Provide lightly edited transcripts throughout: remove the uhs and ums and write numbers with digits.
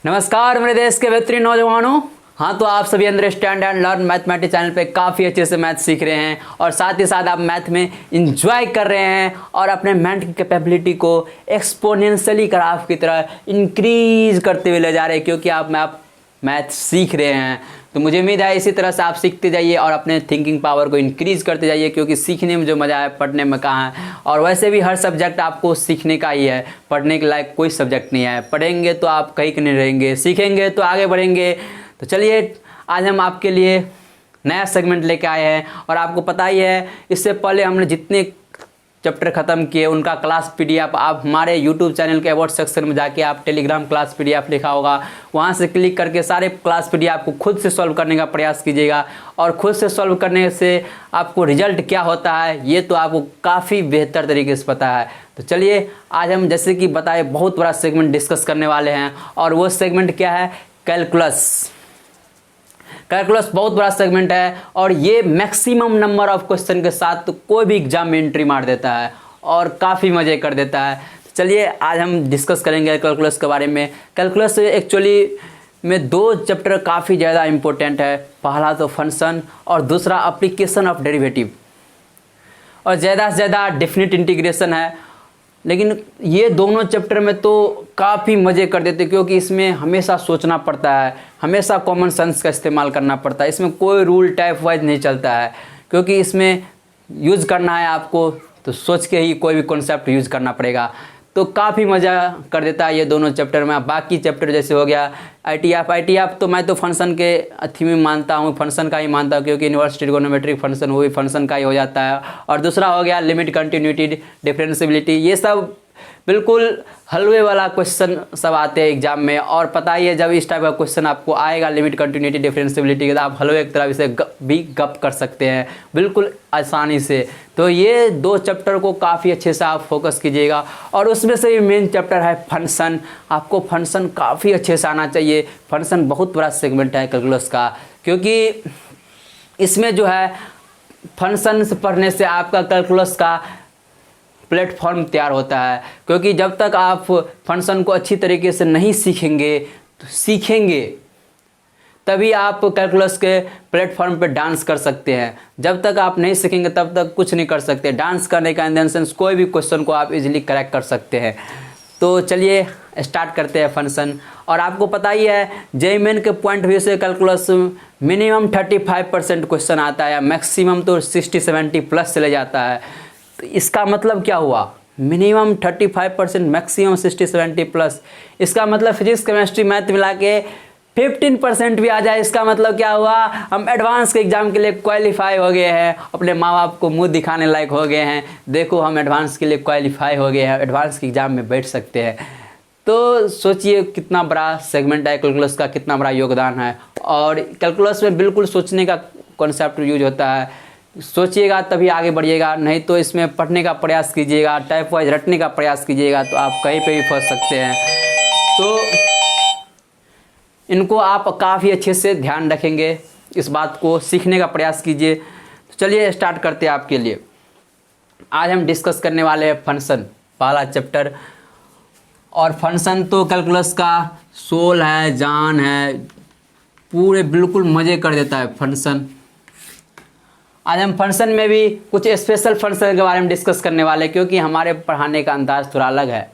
नमस्कार मेरे देश के बेहतरीन नौजवानों। हाँ, तो आप सभी understand and learn mathematics channel पे काफ़ी अच्छे से मैथ सीख रहे हैं और साथ ही साथ आप मैथ में इंजॉय कर रहे हैं और अपने मैथ की कैपेबिलिटी को एक्सपोनेंशियली ग्राफ की तरह इंक्रीज करते हुए ले जा रहे हैं, क्योंकि आप मैथ सीख रहे हैं। तो मुझे उम्मीद है इसी तरह से आप सीखते जाइए और अपने थिंकिंग पावर को इंक्रीज़ करते जाइए, क्योंकि सीखने में जो मज़ा है पढ़ने में कहाँ है। और वैसे भी हर सब्जेक्ट आपको सीखने का ही है, पढ़ने के लायक कोई सब्जेक्ट नहीं है। पढ़ेंगे तो आप कहीं के नहीं रहेंगे, सीखेंगे तो आगे बढ़ेंगे। तो चलिए आज हम आपके लिए नया सेगमेंट लेके आए हैं और आपको पता ही है इससे पहले हमने जितने चैप्टर ख़त्म किए उनका क्लास पीडीएफ आप हमारे यूट्यूब चैनल के अबाउट सेक्शन में जाके आप टेलीग्राम क्लास पीडीएफ लिखा होगा, वहाँ से क्लिक करके सारे क्लास पीडीएफ को खुद से सॉल्व करने का प्रयास कीजिएगा। और खुद से सॉल्व करने से आपको रिजल्ट क्या होता है ये तो आपको काफ़ी बेहतर तरीके से पता है। तो चलिए आज हम जैसे कि बताए बहुत बड़ा सेगमेंट डिस्कस करने वाले हैं और वो सेगमेंट क्या है, कैलकुलस। कैलकुलस बहुत बड़ा सेगमेंट है और ये मैक्सिमम नंबर ऑफ क्वेश्चन के साथ तो कोई भी एग्जाम में एंट्री मार देता है और काफ़ी मज़े कर देता है। चलिए आज हम डिस्कस करेंगे कैलकुलस के बारे में। कैलकुलस एक्चुअली में दो चैप्टर काफ़ी ज़्यादा इंपॉर्टेंट है, पहला तो फंक्शन और दूसरा एप्लीकेशन ऑफ डेरिवेटिव, और ज़्यादा से ज़्यादा डेफिनेट इंटीग्रेशन है। लेकिन ये दोनों चैप्टर में तो काफ़ी मज़े कर देते, क्योंकि इसमें हमेशा सोचना पड़ता है, हमेशा कॉमन सेंस का इस्तेमाल करना पड़ता है। इसमें कोई रूल टाइप वाइज नहीं चलता है, क्योंकि इसमें यूज़ करना है आपको तो सोच के ही कोई भी कॉन्सेप्ट यूज़ करना पड़ेगा। तो काफ़ी मज़ा कर देता है ये दोनों चैप्टर में। बाकी चैप्टर जैसे हो गया आईटीएफ तो मैं तो फंक्शन के अथी में मानता हूँ, फंक्शन का ही मानता हूँ, क्योंकि इनवर्स ट्रिगोनोमेट्रिक फंक्शन वो भी फंक्शन का ही हो जाता है। और दूसरा हो गया लिमिट, कंटिन्यूटी, डिफरेंशियबिलिटी, ये सब बिल्कुल हलवे वाला क्वेश्चन सब आते हैं एग्जाम में। और पता ही है जब इस टाइप का क्वेश्चन आपको आएगा लिमिट, कंटिन्यूटी, डिफरेंशियबिलिटी के, तो आप हलवे की तरह इसे भी गप कर सकते हैं बिल्कुल आसानी से। तो ये दो चैप्टर को काफ़ी अच्छे से आप फोकस कीजिएगा। और उसमें से भी मेन चैप्टर है फंक्शन। आपको फंक्शन काफ़ी अच्छे से आना चाहिए। फंक्शन बहुत बड़ा सेगमेंट है कैलकुलस का, क्योंकि इसमें जो है फंक्शन से पढ़ने से आपका कैलकुलस का प्लेटफॉर्म तैयार होता है। क्योंकि जब तक आप फंक्शन को अच्छी तरीके से नहीं सीखेंगे तो सीखेंगे तभी आप कैलकुलस के प्लेटफॉर्म पे डांस कर सकते हैं। जब तक आप नहीं सीखेंगे तब तक कुछ नहीं कर सकते। डांस करने का इन द सेंस कोई भी क्वेश्चन को आप इजीली करेक्ट कर सकते हैं। तो चलिए स्टार्ट करते हैं फंक्शन। और आपको पता ही है जेईई मेन के पॉइंट व्यू से कैलकुलस मिनिमम 35% क्वेश्चन आता है, मैक्सिमम तो 60-70 प्लस चले जाता है। तो इसका मतलब क्या हुआ, मिनिमम 35%, मैक्सिमम 60-70 प्लस। इसका मतलब फिजिक्स, केमिस्ट्री, मैथ मिला के 15% भी आ जाए, इसका मतलब क्या हुआ, हम एडवांस के एग्ज़ाम के लिए क्वालिफाई हो गए हैं, अपने माँ बाप को मुंह दिखाने लायक हो गए हैं। देखो हम एडवांस के लिए क्वालिफाई हो गए हैं, एडवांस के एग्ज़ाम में बैठ सकते हैं। तो सोचिए कितना बड़ा सेगमेंट है कैलकुलस का, कितना बड़ा योगदान है। और कैलकुलस में बिल्कुल सोचने का कॉन्सेप्ट यूज होता है। सोचिएगा तभी आगे बढ़िएगा, नहीं तो इसमें पढ़ने का प्रयास कीजिएगा, टाइप वाइज रटने का प्रयास कीजिएगा तो आप कहीं पे भी फंस सकते हैं। तो इनको आप काफ़ी अच्छे से ध्यान रखेंगे, इस बात को सीखने का प्रयास कीजिए। तो चलिए स्टार्ट करते हैं आपके लिए। आज हम डिस्कस करने वाले हैं फंक्शन, पहला चैप्टर। और फंक्शन तो कैलकुलस का सोल है, जान है, पूरे बिल्कुल मज़े कर देता है फंक्शन। आज हम फंक्शन में भी कुछ स्पेशल फंक्शन के बारे में डिस्कस करने वाले हैं, क्योंकि हमारे पढ़ाने का अंदाज थोड़ा अलग है।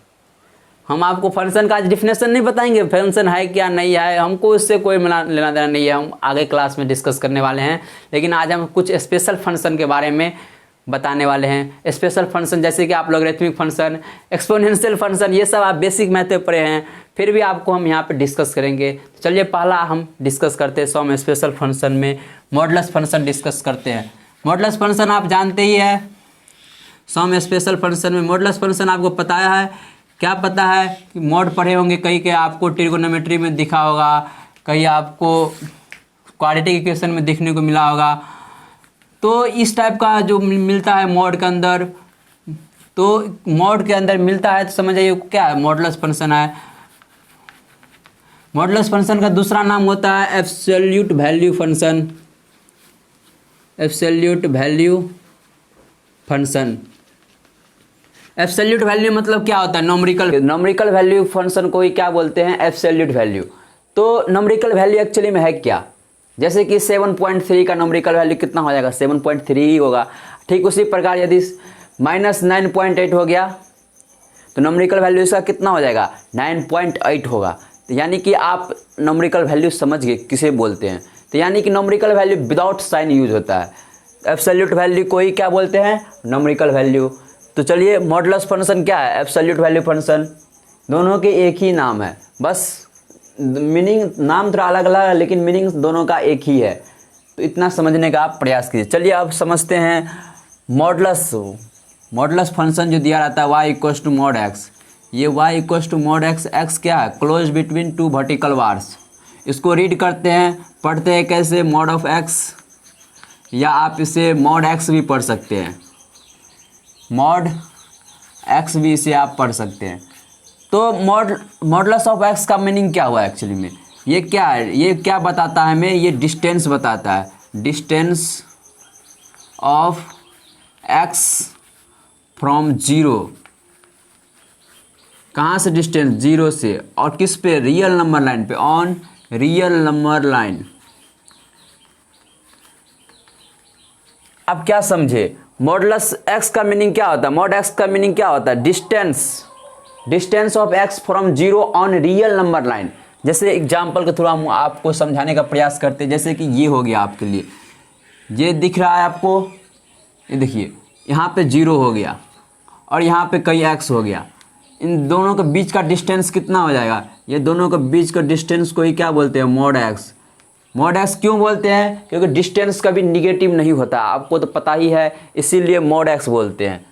हम आपको फंक्शन का आज डिफिनेशन नहीं बताएंगे, फंक्शन है क्या नहीं है, हमको इससे कोई लेना देना नहीं है, हम आगे क्लास में डिस्कस करने वाले हैं। लेकिन आज हम कुछ स्पेशल फंक्शन के बारे में बताने वाले हैं। स्पेशल फंक्शन जैसे कि आप लॉगरिथमिक फंक्शन, एक्सपोनेंशियल फंक्शन, ये सब आप बेसिक मैथ में पढ़े हैं, फिर भी आपको हम यहाँ पे डिस्कस करेंगे। तो चलिए पहला हम डिस्कस करते हैं सम स्पेशल फंक्शन में मॉडुलस फंक्शन डिस्कस करते हैं। मॉडुलस फंक्शन आप जानते ही है। सम स्पेशल फंक्शन में मॉडुलस फंक्शन आपको पता है, क्या पता है कि मॉड पढ़े होंगे कहीं के, आपको ट्रिगोनोमेट्री में दिखा होगा, कहीं आपको क्वाड्रेटिक इक्वेशन में देखने को मिला होगा। तो इस टाइप का जो मिलता है मॉड के अंदर, तो मॉड के अंदर मिलता है तो समझ आइए क्या है, मॉडुलस फंक्शन है। मॉडुलस फंक्शन का दूसरा नाम होता है absolute value function. Absolute value function, absolute value मतलब क्या होता है, नॉमरिकल वैल्यू फंक्शन को ही क्या बोलते हैं, एब्सोल्यूट वैल्यू। तो नंबरिकल वैल्यू एक्चुअली में है क्या, जैसे कि 7.3 का नंबरिकल वैल्यू कितना हो जाएगा, 7.3 ही होगा। ठीक उसी प्रकार यदि -9.8 हो गया तो नंबरिकल वैल्यू इसका कितना हो जाएगा, 9.8 होगा। तो यानी कि आप नंबरिकल वैल्यू समझ गए किसे बोलते हैं। तो यानी कि numerical value without sign use होता है, एब्सोल्यूट वैल्यू को ही क्या बोलते हैं, नंबरिकल वैल्यू। तो चलिए मॉडुलस फंक्शन क्या है, एब्सोल्यूट वैल्यू फंक्शन, दोनों के एक ही नाम है, बस मीनिंग नाम थोड़ा अलग अलग है लेकिन मीनिंग दोनों का एक ही है। तो इतना समझने का आप प्रयास कीजिए। चलिए अब समझते हैं मॉडुलस फंक्शन जो दिया रहता है y equals to mod X. ये y equals to mod X, X क्या है, close between two vertical bars. इसको रीड करते हैं, पढ़ते हैं कैसे, मॉड ऑफ एक्स, या आप इसे मॉड एक्स भी पढ़ सकते हैं, मॉड एक्स भी इसे आप पढ़ सकते हैं। तो मॉडुलस ऑफ एक्स का मीनिंग क्या हुआ एक्चुअली में, ये क्या है, ये क्या बताता है हमें, ये डिस्टेंस बताता है, distance of x from zero. कहाँ से डिस्टेंस, जीरो से, और किस पे, रियल नंबर लाइन पे, ऑन रियल नंबर लाइन। अब क्या समझे, मॉडुलस एक्स का मीनिंग क्या होता है, मॉड एक्स का मीनिंग क्या होता है, distance of x from zero on real number line. जैसे एग्जाम्पल के थ्रू हम आपको समझाने का प्रयास करते हैं, जैसे कि ये हो गया आपके लिए, ये दिख रहा है आपको, ये देखिए यहाँ पे जीरो हो गया और यहाँ पे कई एक्स हो गया, इन दोनों के बीच का डिस्टेंस कितना हो जाएगा, ये दोनों के बीच का डिस्टेंस को ही क्या बोलते हैं, मॉड एक्स। मॉड एक्स क्यों बोलते हैं, क्योंकि डिस्टेंस कभी निगेटिव नहीं होता, आपको तो पता ही है, इसीलिए मॉड एक्स बोलते हैं।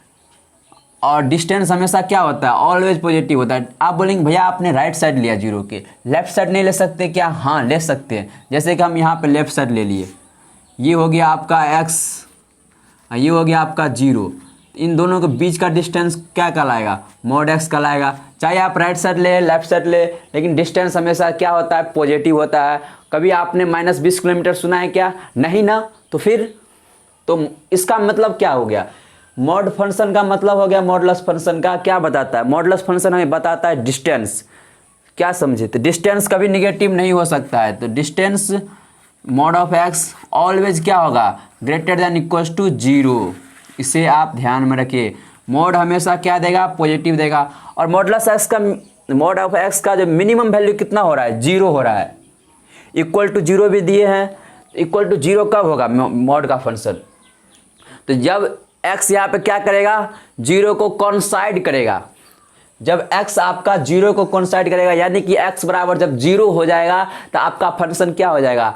और डिस्टेंस हमेशा क्या होता है, ऑलवेज पॉजिटिव होता है। आप बोलेंगे भैया आपने राइट साइड लिया जीरो के, लेफ्ट साइड नहीं ले सकते क्या, हाँ ले सकते हैं। जैसे कि हम यहाँ पे लेफ्ट साइड ले लिए, ये हो गया आपका एक्स, ये हो गया आपका जीरो, इन दोनों के बीच का डिस्टेंस क्या कहलाएगा, मॉड एक्स कहलाएगा। चाहे आप राइट साइड ले लेफ्ट साइड ले, लेकिन डिस्टेंस हमेशा क्या होता है, पॉजिटिव होता है। कभी आपने -20 किलोमीटर सुना है क्या, नहीं ना, तो फिर तो इसका मतलब क्या हो गया, मॉड फंक्शन का मतलब हो गया, मॉडुलस फंक्शन का क्या बताता है, मॉडुलस फंक्शन हमें बताता है डिस्टेंस। क्या समझे, तो डिस्टेंस कभी निगेटिव नहीं हो सकता है। तो distance mod of X always क्या होगा, greater than equals to zero, इसे आप ध्यान में रखिए। मॉड हमेशा क्या देगा, पॉजिटिव देगा। और मॉडुलस एक्स का, मॉड ऑफ एक्स का जो मिनिमम वैल्यू कितना हो रहा है, जीरो हो रहा है। इक्वल टू जीरो भी दिए हैं, इक्वल टू जीरो कब होगा मॉड का फंक्शन, तो जब एक्स यहाँ पे क्या करेगा, जीरो को कॉन्साइड करेगा। जब एक्स आपका जीरो को कॉन्साइड करेगा, यानी कि एक्स बराबर जब जीरो हो जाएगा तो आपका फंक्शन क्या हो जाएगा,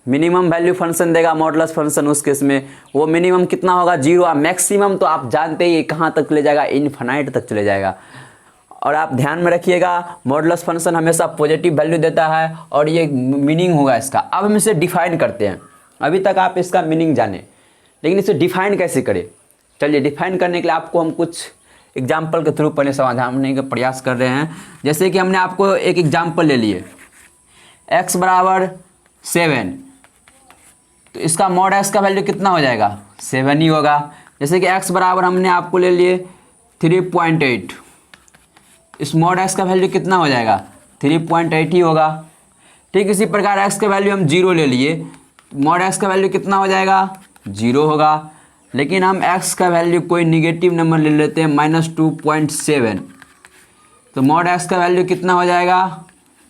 मिनिमम वैल्यू फंक्शन देगा मॉडुलस फंक्शन। उस केस में वो मिनिमम कितना होगा, जीरो। मैक्सिमम तो आप जानते ही कहाँ तक ले जाएगा, इनफाइनाइट तक चले जाएगा। और आप ध्यान में रखिएगा, मॉडुलस फंक्शन हमेशा पॉजिटिव वैल्यू देता है और ये मीनिंग होगा इसका। अब हम इसे डिफाइन करते हैं, अभी तक आप इसका मीनिंग जाने, लेकिन इसे डिफाइन कैसे करें। चलिए डिफाइन करने के लिए आपको हम कुछ एग्जाम्पल के थ्रू पहले समझाने का प्रयास कर रहे हैं। जैसे कि हमने आपको एक एग्जाम्पल ले लिए, x बराबर 7, तो इसका मॉड एक्स का वैल्यू कितना हो जाएगा, 7 ही होगा। जैसे कि x बराबर हमने आपको ले लिए 3.8, इस मॉड एक्स का वैल्यू कितना हो जाएगा, 3.8 ही होगा। ठीक इसी प्रकार x का वैल्यू हम 0 ले लिए, मॉड एक्स का वैल्यू कितना हो जाएगा, 0 होगा। लेकिन हम x का वैल्यू कोई निगेटिव नंबर ले लेते हैं, -2.7, तो मॉड एक्स का वैल्यू कितना हो जाएगा,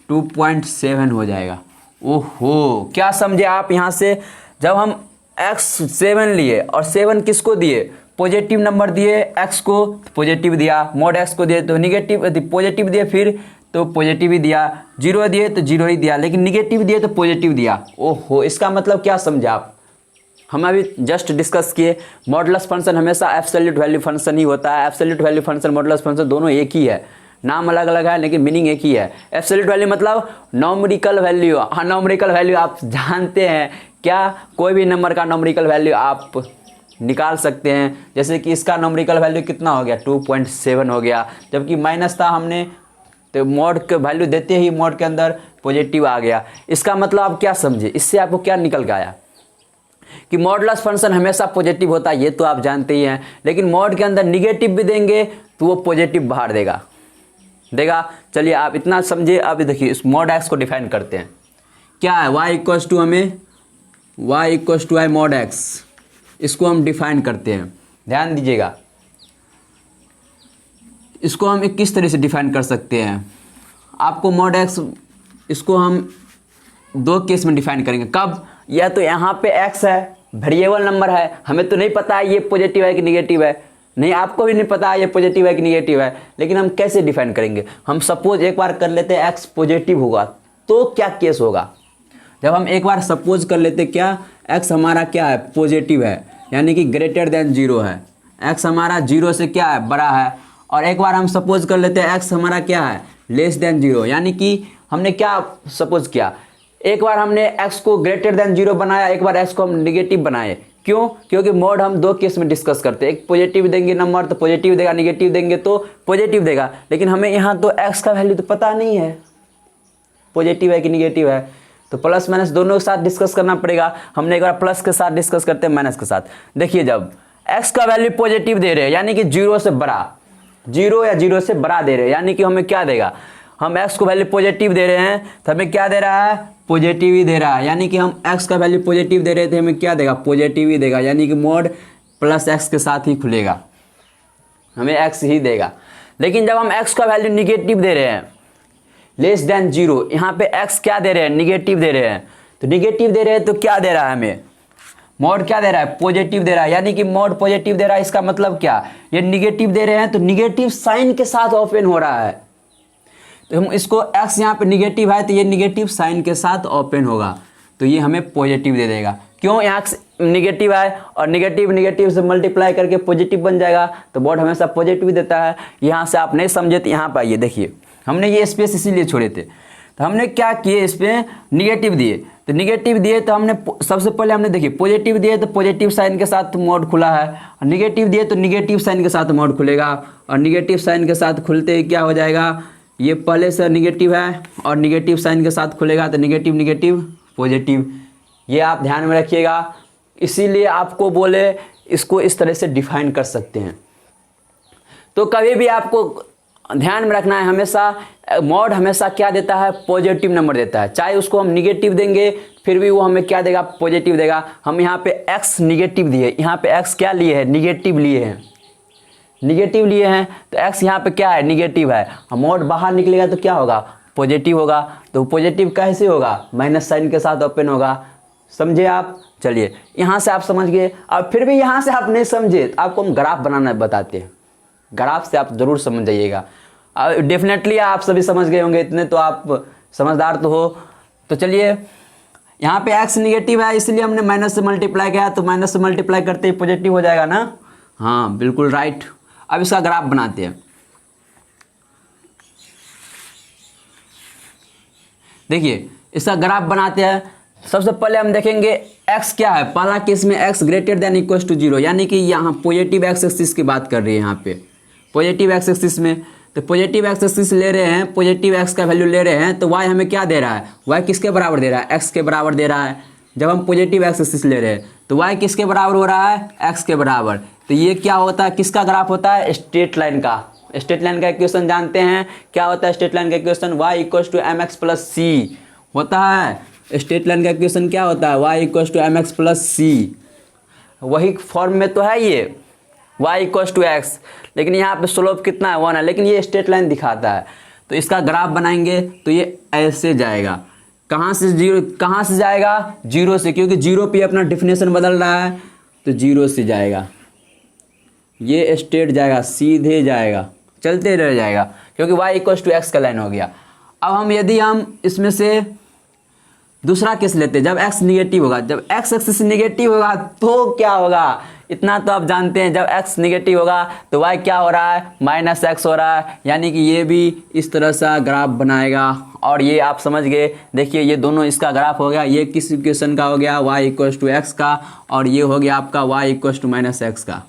2.7 हो जाएगा। ओहो, क्या समझे आप यहाँ से, जब हम x 7 लिए और 7 किसको दिए, पॉजिटिव नंबर दिए, x को पॉजिटिव दिया, मॉड x को दिए तो निगेटिव, पॉजिटिव दिए फिर तो पॉजिटिव ही दिया, 0 दिए तो 0 ही दिया, लेकिन निगेटिव दिए तो पॉजिटिव दिया। ओहो, इसका मतलब क्या समझे आप, हम अभी जस्ट डिस्कस किए, मॉडुलस फंक्शन हमेशा एब्सोल्यूट वैल्यू फंक्शन ही होता है। Absolute value function, modulus function दोनों एक ही है, नाम अलग अलग है लेकिन मीनिंग एक ही है। एब्सोल्यूट वैल्यू मतलब नॉमरिकल वैल्यू। हाँ, नॉमरिकल वैल्यू आप जानते हैं क्या, कोई भी नंबर का नॉमरिकल वैल्यू आप निकाल सकते हैं। जैसे कि इसका नॉमरिकल वैल्यू कितना हो गया, 2.7 हो गया, जबकि माइनस था हमने, तो मॉड के वैल्यू देते ही मॉड के अंदर पॉजिटिव आ गया। इसका मतलब आप क्या समझे, इससे आपको क्या निकल के आया कि मॉडुलस फंक्शन हमेशा पॉजिटिव होता है, ये तो आप जानते ही हैं, लेकिन मॉड के अंदर निगेटिव भी देंगे तो वो पॉजिटिव बाहर देगा, देगा। चलिए आप इतना समझिए। अब देखिए इस मॉड एक्स को डिफाइन करते हैं। क्या है y इक्वल्स टू हमें y equals to I mod X, इसको हम डिफाइन करते हैं। ध्यान दीजिएगा इसको हम किस तरह से डिफाइन कर सकते हैं। आपको मॉड एक्स इसको हम दो केस में डिफाइन करेंगे। कब? या तो यहाँ पे x है, वेरिएबल नंबर है, हमें तो नहीं पता है ये पॉजिटिव है कि निगेटिव है, नहीं आपको भी नहीं पता है ये पॉजिटिव है कि निगेटिव है, लेकिन हम कैसे डिफाइन करेंगे। हम सपोज एक बार कर लेते हैं x पॉजिटिव होगा तो क्या केस होगा। जब हम एक बार सपोज कर लेते क्या x हमारा क्या है पॉजिटिव है, यानी कि ग्रेटर देन 0 है, x हमारा 0 से क्या है बड़ा है, और एक बार हम सपोज कर लेते हैं x हमारा क्या है लेस देन 0, यानी कि हमने क्या सपोज किया, एक बार हमने x को ग्रेटर देन 0 बनाया, एक बार x को हम निगेटिव बनाए। क्यों? क्योंकि मोड हम दो केस में डिस्कस करते हैं, एक पॉजिटिव देंगे नंबर तो पॉजिटिव देगा, निगेटिव देंगे तो पॉजिटिव देगा, लेकिन हमें यहाँ तो x का वैल्यू तो पता नहीं है पॉजिटिव है कि निगेटिव है, तो प्लस माइनस दोनों के साथ डिस्कस करना पड़ेगा। हमने एक बार प्लस के साथ डिस्कस करते हैं माइनस के साथ। देखिए जब x का वैल्यू पॉजिटिव दे रहे हैं यानी कि 0 से बड़ा, 0 या 0 से बड़ा दे रहे हैं, यानी कि हमें क्या देगा, हम x को वैल्यू पॉजिटिव दे रहे हैं तो हमें क्या दे रहा है पॉजिटिव ही दे रहा है, यानी कि हम x का वैल्यू पॉजिटिव दे रहे थे हमें क्या देगा पॉजिटिव ही देगा, यानी कि मोड प्लस x के साथ ही खुलेगा, हमें x ही देगा। लेकिन जब हम x का वैल्यू निगेटिव दे रहे हैं लेस देन 0, यहाँ पे x क्या दे रहे हैं निगेटिव दे रहे हैं, तो निगेटिव दे रहे हैं तो क्या दे रहा है हमें मोड क्या दे रहा है पॉजिटिव दे रहा है, यानी कि मोड पॉजिटिव दे रहा है। इसका मतलब क्या, ये निगेटिव दे रहे हैं तो निगेटिव साइन के साथ ओपन हो रहा है, तो हम इसको x यहाँ पे निगेटिव है तो ये निगेटिव साइन के साथ ओपन होगा, तो ये हमें पॉजिटिव दे देगा। क्यों? यहाँ x निगेटिव है और निगेटिव निगेटिव से मल्टीप्लाई करके पॉजिटिव बन जाएगा, तो बोर्ड हमेशा पॉजिटिव देता है। यहाँ से आप नहीं समझे तो यहाँ पर आइए, देखिए हमने ये स्पेस इसीलिए छोड़े थे, तो हमने क्या किए इस पर निगेटिव दिए, तो निगेटिव दिए तो हमने सबसे पहले हमने देखिए पॉजिटिव दिए तो पॉजिटिव साइन के साथ मोड खुला है, और निगेटिव दिए तो निगेटिव साइन के साथ मोड खुलेगा, और निगेटिव साइन के साथ खुलते ही क्या हो जाएगा, ये पहले से निगेटिव है और निगेटिव साइन के साथ खुलेगा तो निगेटिव निगेटिव पॉजिटिव, ये आप ध्यान में रखिएगा। इसीलिए आपको बोले इसको इस तरह से डिफाइन कर सकते हैं। तो कभी भी आपको ध्यान में रखना है, हमेशा मॉड हमेशा क्या देता है पॉजिटिव नंबर देता है, चाहे उसको हम निगेटिव देंगे फिर भी वो हमें क्या देगा पॉजिटिव देगा। हम यहाँ पे x निगेटिव दिए, यहाँ पे x क्या लिए है निगेटिव लिए हैं, निगेटिव लिए हैं तो x यहाँ पे क्या है निगेटिव है, मोड बाहर निकलेगा तो क्या होगा पॉजिटिव होगा, तो पॉजिटिव कैसे होगा माइनस साइन के साथ ओपन होगा। समझे आप? चलिए यहाँ से आप समझ गए। अब फिर भी यहाँ से आप नहीं समझे तो आपको हम ग्राफ बनाना बताते हैं, ग्राफ से आप जरूर समझ जाइएगा। डेफिनेटली आप सभी समझ गए होंगे, इतने तो आप समझदार तो हो। तो चलिए यहाँ पे x निगेटिव है इसलिए हमने माइनस से मल्टीप्लाई किया, तो माइनस से मल्टीप्लाई करते ही पॉजिटिव हो जाएगा ना। हाँ बिल्कुल राइट। अब इसका ग्राफ बनाते हैं। देखिए इसका ग्राफ बनाते हैं। सबसे पहले हम देखेंगे x क्या है, पहला केस में x greater than equal to 0, यानी कि यहाँ पॉजिटिव एक्स एक्सिस की बात कर रही है, यहाँ पे पॉजिटिव एक्स एक्सिस में, तो पॉजिटिव एक्स एक्सिस ले रहे हैं, पॉजिटिव x का वैल्यू ले रहे हैं, तो y हमें क्या दे रहा है, y किसके बराबर दे रहा है x के बराबर दे रहा है। जब हम पॉजिटिव एक्स एक्सिस ले रहे हैं तो y किसके बराबर हो रहा है x के बराबर, तो ये क्या होता है किसका ग्राफ होता है स्ट्रेट लाइन का। स्ट्रेट लाइन का इक्वेशन जानते हैं क्या होता है स्ट्रेट लाइन का equation, y equal to M x plus c होता है। स्ट्रेट लाइन का इक्वेशन क्या होता है y equal to M x plus c, वही फॉर्म में तो है ये y इक्वल टू एक्स, लेकिन यहाँ पे स्लोप कितना है 1 है, लेकिन ये स्ट्रेट लाइन दिखाता है। तो इसका ग्राफ बनाएंगे तो ये ऐसे जाएगा, कहाँ से जाएगा 0 से, क्योंकि 0 पे अपना डिफिनेशन बदल रहा है, तो 0 से जाएगा, ये स्ट्रेट जाएगा सीधे जाएगा, चलते रह जाएगा, क्योंकि y इक्वल टू एक्स का लाइन हो गया। अब हम यदि हम इसमें से दूसरा केस लेते हैं, जब x निगेटिव होगा, जब x एक्सिस निगेटिव होगा तो क्या होगा, इतना तो आप जानते हैं, जब x निगेटिव होगा तो y क्या हो रहा है माइनस एक्स हो रहा है, यानी कि ये भी इस तरह सा ग्राफ बनाएगा। और ये आप समझ गए, देखिए ये दोनों इसका ग्राफ हो गया, ये किस इक्वेशन का हो गया y इक्वल टू एक्स का, और ये हो गया आपका y equal to minus X का।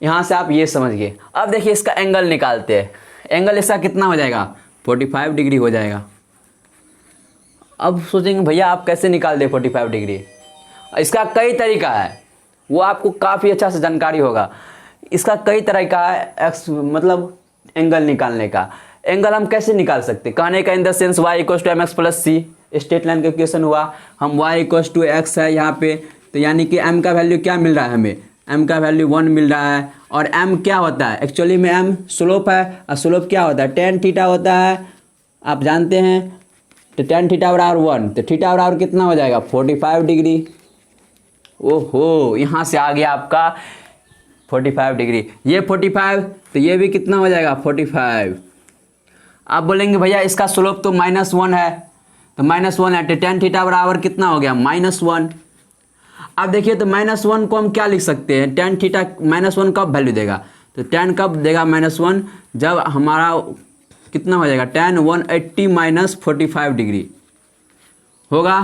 यहाँ से आप ये समझ गए। अब देखिए इसका एंगल निकालते हैं, एंगल इसका कितना हो जाएगा 45 डिग्री हो जाएगा। अब सोचेंगे भैया आप कैसे निकाल दे 45 डिग्री, इसका कई तरीका है, वो आपको काफ़ी अच्छा से जानकारी होगा। इसका कई तरीका है एक्स मतलब एंगल निकालने का। एंगल हम कैसे निकाल सकते हैं, कहने का in the sense y equal to M x plus C, straight line का इक्वेशन हुआ, हम y इक्वल टू एक्स है यहाँ पे, तो यानी कि m का वैल्यू क्या मिल रहा है, हमें m का वैल्यू 1 मिल रहा है। और m क्या होता है, एक्चुअली में m स्लोप है, और स्लोप क्या होता है, tan थीटा होता है, आप जानते हैं। तो tan थीटा बराबर 1, तो थीटा बराबर कितना हो जाएगा 45 डिग्री। ओहो, यहाँ से आ गया आपका 45 डिग्री, ये 45, तो ये भी कितना हो जाएगा 45। आप बोलेंगे भैया इसका स्लोप तो -1 है, तो -1 है, तो tan थीटा बराबर कितना हो गया -1। अब देखिए तो -1 को हम क्या लिख सकते हैं, tan थीटा -1 कब वैल्यू देगा, तो tan कब देगा -1, जब हमारा कितना हो जाएगा tan 180 माइनस 45 डिग्री होगा।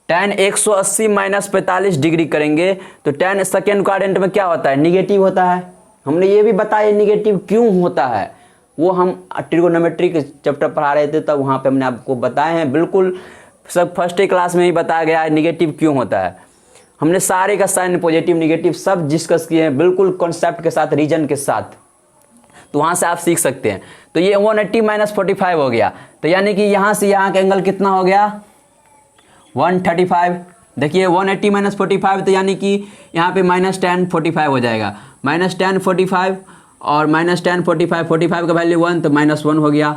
tan 180 माइनस 45 डिग्री करेंगे तो tan सेकेंड क्वाड्रेंट में क्या होता है, निगेटिव होता है। हमने ये भी बताया निगेटिव क्यों होता है, वो हम ट्रिगोनोमेट्री के चैप्टर पढ़ा रहे थे तब वहाँ पे हमने आपको बताए हैं, बिल्कुल सब फर्स्ट क्लास में ही बताया गया है निगेटिव क्यों होता है। हमने सारे का साइन पॉजिटिव निगेटिव सब डिस्कस किए हैं, बिल्कुल कॉन्सेप्ट के साथ, रीजन के साथ, तो वहाँ से आप सीख सकते हैं। तो ये 180 माइनस 45 हो गया, तो यानी कि यहाँ से यहाँ का एंगल कितना हो गया 135। देखिए 180 माइनस 45, तो यानी कि यहाँ पे -tan 45 हो जाएगा, -tan 45 और -tan 45 का वैल्यू 1, तो -1 हो गया,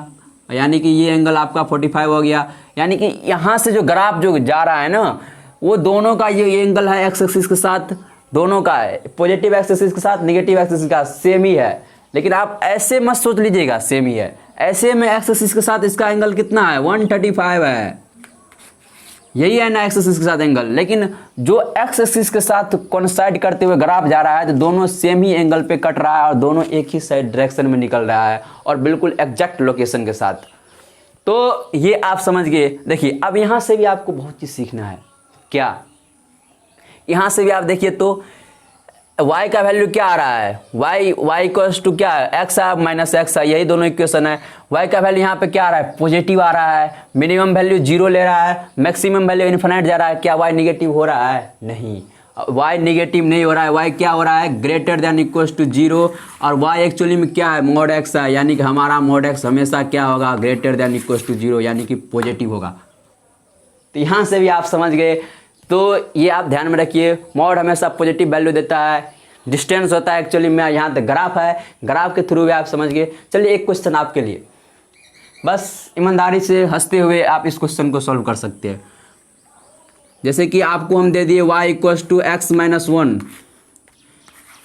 यानी कि ये एंगल आपका 45 हो गया। यानी कि यहाँ से जो ग्राफ जो जा रहा है ना, वो दोनों का ये एंगल है एक्स एक्सिस के साथ, दोनों का है, पॉजिटिव एक्स एक्सिस के साथ निगेटिव एक्स एक्सिस का सेम ही है। लेकिन आप ऐसे मत सोच लीजिएगा सेम ही है, ऐसे में एक्स एक्सिस के साथ इसका एंगल कितना है 135 है, यही है ना एक्स एक्सिस के साथ एंगल। लेकिन जो एक्स एक्सिस के साथ कोइंसाइड करते हुए ग्राफ जा रहा है, तो दोनों सेम ही एंगल पे कट रहा है और दोनों एक ही साइड डायरेक्शन में निकल रहा है और बिल्कुल एग्जैक्ट लोकेशन के साथ। तो ये आप समझ गए। देखिए अब यहाँ से भी आपको बहुत चीज़ सीखना है। क्या यहाँ से भी आप देखिए तो y का वैल्यू क्या आ रहा है, y इक्वल्स टू क्या है, x है माइनस x है, यही दोनों इक्वेशन है। y का वैल्यू यहाँ पे क्या आ रहा है, पॉजिटिव आ रहा है, मिनिमम वैल्यू 0 ले रहा है, मैक्सिमम वैल्यू इन्फिनिट जा रहा है। क्या y निगेटिव हो रहा है, नहीं, y निगेटिव नहीं हो रहा है, y क्या हो रहा है ग्रेटर देन इक्वल्स टू 0, और y एक्चुअली में क्या है mod x है, यानी कि हमारा mod x हमेशा क्या होगा ग्रेटर देन इक्वल्स टू 0, यानी कि पॉजिटिव होगा। तो यहाँ से भी आप समझ गए। तो ये आप ध्यान में रखिए, मॉड हमेशा पॉजिटिव वैल्यू देता है, डिस्टेंस होता है एक्चुअली में, यहाँ तक ग्राफ है, ग्राफ के थ्रू भी आप समझ गए। चलिए एक क्वेश्चन आपके लिए, बस ईमानदारी से हंसते हुए आप इस क्वेश्चन को सॉल्व कर सकते हैं। जैसे कि आपको हम दे दिए y equals to X minus 1,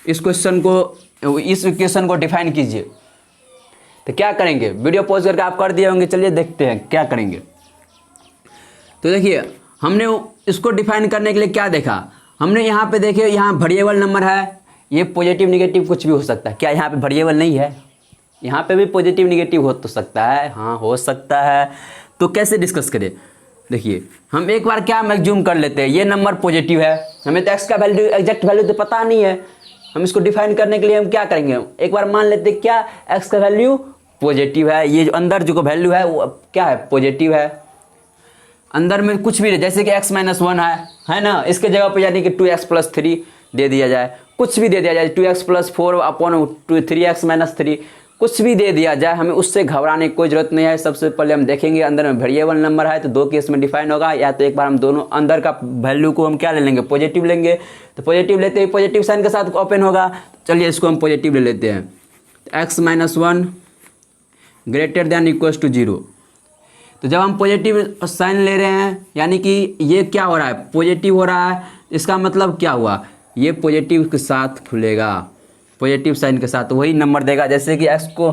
इस क्वेश्चन को, इस इक्वेशन को डिफाइन कीजिए। तो क्या करेंगे, वीडियो पॉज करके आप कर दिए होंगे, चलिए देखते हैं क्या करेंगे। तो देखिए हमने इसको डिफाइन करने के लिए क्या देखा, हमने यहाँ पे देखिए यहाँ वेरिएबल नंबर है, ये पॉजिटिव निगेटिव कुछ भी हो सकता है। क्या यहाँ पे वेरिएबल नहीं है, यहाँ पे भी पॉजिटिव निगेटिव हो तो सकता है, हाँ हो सकता है। तो कैसे डिस्कस करें, देखिए हम एक बार क्या मैक्सिमम कर लेते हैं, ये नंबर पॉजिटिव है, हमें तो एक्स का वैल्यू एग्जैक्ट वैल्यू तो पता नहीं है, हम इसको डिफाइन करने के लिए हम क्या करेंगे, एक बार मान लेते हैं क्या एक्स का वैल्यू पॉजिटिव है, ये जो अंदर जो वैल्यू है वो क्या है पॉजिटिव है, अंदर में कुछ भी नहीं, जैसे कि x माइनस 1 है ना, इसके जगह पे यानी कि 2x प्लस 3 दे दिया जाए, कुछ भी दे दिया जाए, 2x plus 4 upon 3x minus 3 कुछ भी दे दिया जाए, हमें उससे घबराने की कोई जरूरत नहीं है। सबसे पहले हम देखेंगे अंदर में वेरिएबल नंबर है तो दो केस में डिफाइन होगा, या तो एक बार हम दोनों अंदर का वैल्यू को हम क्या ले लेंगे पॉजिटिव लेंगे, तो पॉजिटिव लेते ही पॉजिटिव साइन के साथ ओपन होगा। चलिए इसको हम पॉजिटिव ले लेते हैं, x minus 1 greater than equals to 0। तो जब हम पॉजिटिव साइन ले रहे हैं यानी कि ये क्या हो रहा है पॉजिटिव हो रहा है, इसका मतलब क्या हुआ ये पॉजिटिव के साथ खुलेगा, पॉजिटिव साइन के साथ वही नंबर देगा। जैसे कि x को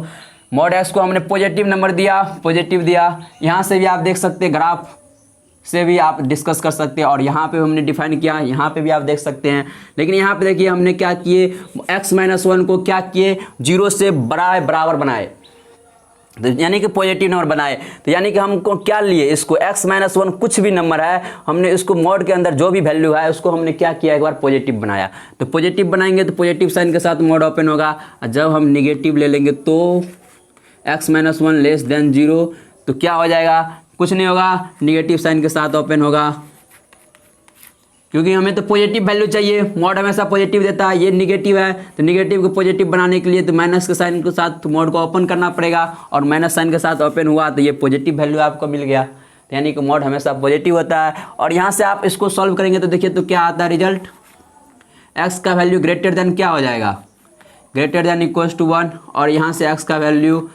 मॉड x को हमने पॉजिटिव नंबर दिया, पॉजिटिव दिया, यहाँ से भी आप देख सकते हैं, ग्राफ से भी आप डिस्कस कर सकते हैं, और यहाँ पे हमने डिफाइन किया, यहाँ पे भी आप देख सकते हैं। लेकिन यहाँ पे देखिए हमने क्या किए, x माइनस 1 को क्या किए 0 से बराबर बनाए, तो यानी कि पॉजिटिव नंबर बनाए। तो यानी कि हमको क्या लिए, इसको x माइनस 1 कुछ भी नंबर है, हमने इसको मॉड के अंदर जो भी वैल्यू है उसको हमने क्या किया एक बार पॉजिटिव बनाया। तो पॉजिटिव बनाएंगे तो पॉजिटिव साइन के साथ मॉड ओपन होगा, और जब हम निगेटिव ले लेंगे तो x माइनस 1 लेस देन 0 तो क्या हो जाएगा, कुछ नहीं होगा, निगेटिव साइन के साथ ओपन होगा। क्योंकि हमें तो पॉजिटिव वैल्यू चाहिए, मॉड हमेशा पॉजिटिव देता है, ये निगेटिव है तो निगेटिव को पॉजिटिव बनाने के लिए तो माइनस के साइन के साथ मॉड को ओपन करना पड़ेगा, और माइनस साइन के साथ ओपन हुआ तो ये पॉजिटिव वैल्यू आपको मिल गया। तो यानी कि मॉड हमेशा पॉजिटिव होता है। और यहाँ से आप इसको सॉल्व करेंगे तो देखिए तो क्या आता है रिजल्ट, एक्स का वैल्यू ग्रेटर देन क्या हो जाएगा, ग्रेटर देन इक्वल्स टू 1, और यहाँ से एक्स का वैल्यू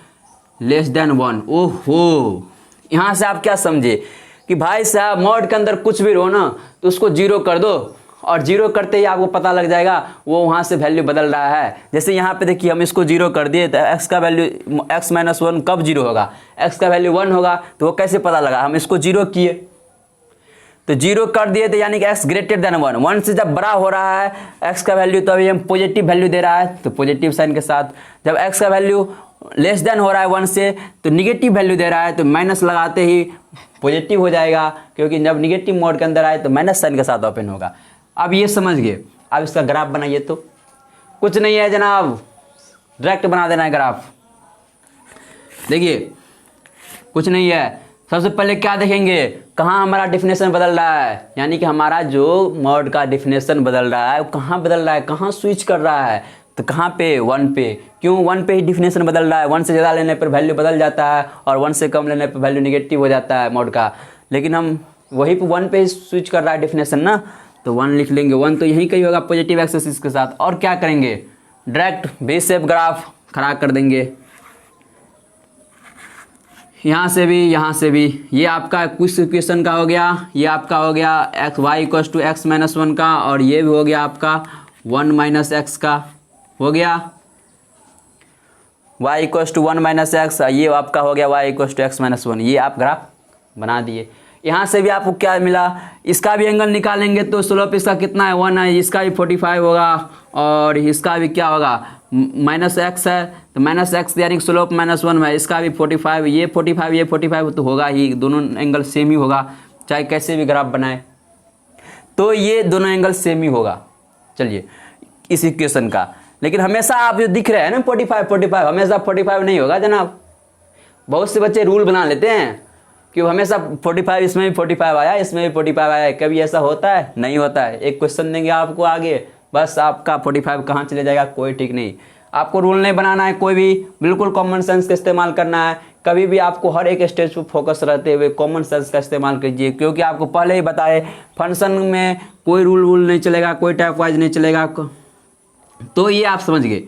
लेस देन 1। ओहो, यहाँ से आप क्या समझे कि भाई साहब मॉड के अंदर कुछ भी रहो ना तो उसको जीरो कर दो, और जीरो करते ही आपको पता लग जाएगा वो वहाँ से वैल्यू बदल रहा है। जैसे यहाँ पे देखिए हम इसको जीरो कर दिए तो एक्स का वैल्यू x माइनस 1 कब जीरो होगा, x का वैल्यू 1 होगा, तो वो कैसे पता लगा, हम इसको जीरो किए तो जीरो कर दिए तो यानी कि x ग्रेटर देन 1, 1 से जब बड़ा हो रहा है x का वैल्यू तो अभी हम पॉजिटिव वैल्यू दे रहा है तो पॉजिटिव साइन के साथ, जब x का वैल्यू लेस देन हो रहा है 1 से तो निगेटिव वैल्यू दे रहा है तो माइनस लगाते ही पॉजिटिव हो जाएगा, क्योंकि जब निगेटिव मोड के अंदर आए तो माइनस साइन के साथ ओपन होगा। अब ये समझ गए। अब इसका ग्राफ बनाइए, तो कुछ नहीं है जनाब, डायरेक्ट बना देना है ग्राफ। देखिए कुछ नहीं है, सबसे पहले क्या देखेंगे, कहाँ हमारा डिफिनेशन बदल रहा है, यानी कि हमारा जो मॉड का डिफिनेशन बदल रहा है वो कहाँ बदल रहा है, कहाँ स्विच कर रहा है, तो कहाँ पे 1 पे। क्यों 1 पे ही डिफिनेशन बदल रहा है, 1 से ज़्यादा लेने पर वैल्यू बदल जाता है और 1 से कम लेने पर वैल्यू निगेटिव हो जाता है मॉड का, लेकिन हम वही पे 1 पे ही स्विच कर रहा है डिफिनेशन ना, तो 1 लिख लेंगे। 1 तो यहीं कहीं होगा पॉजिटिव एक्सिस के साथ। और क्या करेंगे, डायरेक्ट वी शेप ग्राफ खड़ा कर देंगे, यहाँ से भी ये आपका कुछ इक्वेशन का हो गया, ये आपका हो गया X Y equals to X minus 1 का, और ये भी हो गया आपका 1 माइनस एक्स का हो गया, y equals to 1 minus X, ये आपका हो गया y equals to X minus 1। ये आप ग्राफ बना दिए। यहाँ से भी आपको क्या मिला, इसका भी एंगल निकालेंगे तो स्लोप इसका कितना है 1 है, इसका भी 45 होगा, और इसका भी क्या होगा माइनस एक्स है तो माइनस एक्स यानी स्लोप -1 है, इसका भी 45, ये 45 तो होगा ही, दोनों एंगल सेम ही होगा, चाहे कैसे भी ग्राफ बनाए तो ये दोनों एंगल सेम ही होगा। चलिए इस इक्वेशन का, लेकिन हमेशा आप जो दिख रहे हैं ना 45 हमेशा 45 नहीं होगा जनाब। बहुत से बच्चे रूल बना लेते हैं कि हमेशा 45, इसमें भी 45 आया, इसमें भी 45 आया, कभी ऐसा होता है? नहीं होता है। एक क्वेश्चन देंगे आपको आगे, बस आपका 45 कहाँ चले जाएगा कोई ठीक नहीं। आपको रूल नहीं बनाना है कोई भी, बिल्कुल कॉमन सेंस का इस्तेमाल करना है। कभी भी आपको हर एक स्टेज पर फोकस रहते हुए कॉमन सेंस का इस्तेमाल कीजिए, क्योंकि आपको पहले ही बताए फंक्शन में कोई रूल नहीं चलेगा, कोई टाइप वाइज नहीं चलेगा। तो ये आप समझ गए।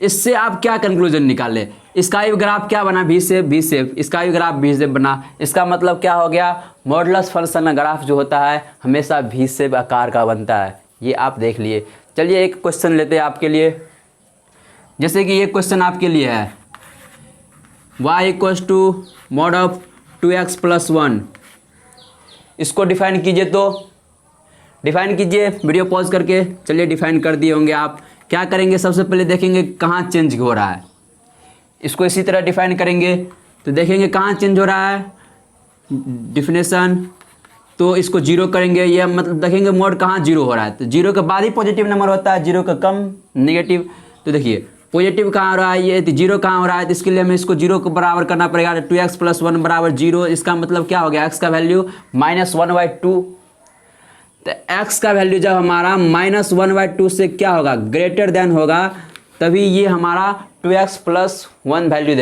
इससे आप क्या कंक्लूजन निकाले, इसका भी ग्राफ क्या बना वी शेप, इसका भी ग्राफ वी शेप बना। इसका मतलब क्या हो गया, मॉडुलस फंक्शन का ग्राफ जो होता है हमेशा वी शेप आकार का बनता है। ये आप देख लिए। चलिए एक क्वेश्चन लेते हैं आपके लिए, जैसे कि ये क्वेश्चन आपके लिए है y equals to mod of 2x plus 1, इसको डिफाइन कीजिए। तो डिफाइन कीजिए वीडियो पॉज करके। चलिए डिफाइन कर दिए होंगे आप। क्या करेंगे, सबसे पहले देखेंगे कहाँ चेंज हो रहा है, इसको इसी तरह डिफाइन करेंगे तो देखेंगे कहाँ चेंज हो रहा है डिफिनेशन, तो इसको जीरो करेंगे। ये मतलब देखेंगे मोड कहाँ जीरो हो रहा है, तो जीरो के बाद ही पॉजिटिव नंबर होता है, जीरो का कम नेगेटिव। तो देखिए पॉजिटिव कहाँ हो रहा है, ये जीरो कहाँ हो रहा है, तो इसके लिए हमें इसको जीरो को बराबर करना पड़ेगा। 2x प्लस 1 बराबर 0, इसका मतलब क्या हो गया, x का वैल्यू -1/2। तो x का वैल्यू जब हमारा -1/2 से क्या होगा, ग्रेटर देन होगा, तभी ये हमारा 2x प्लस 1 वैल्यू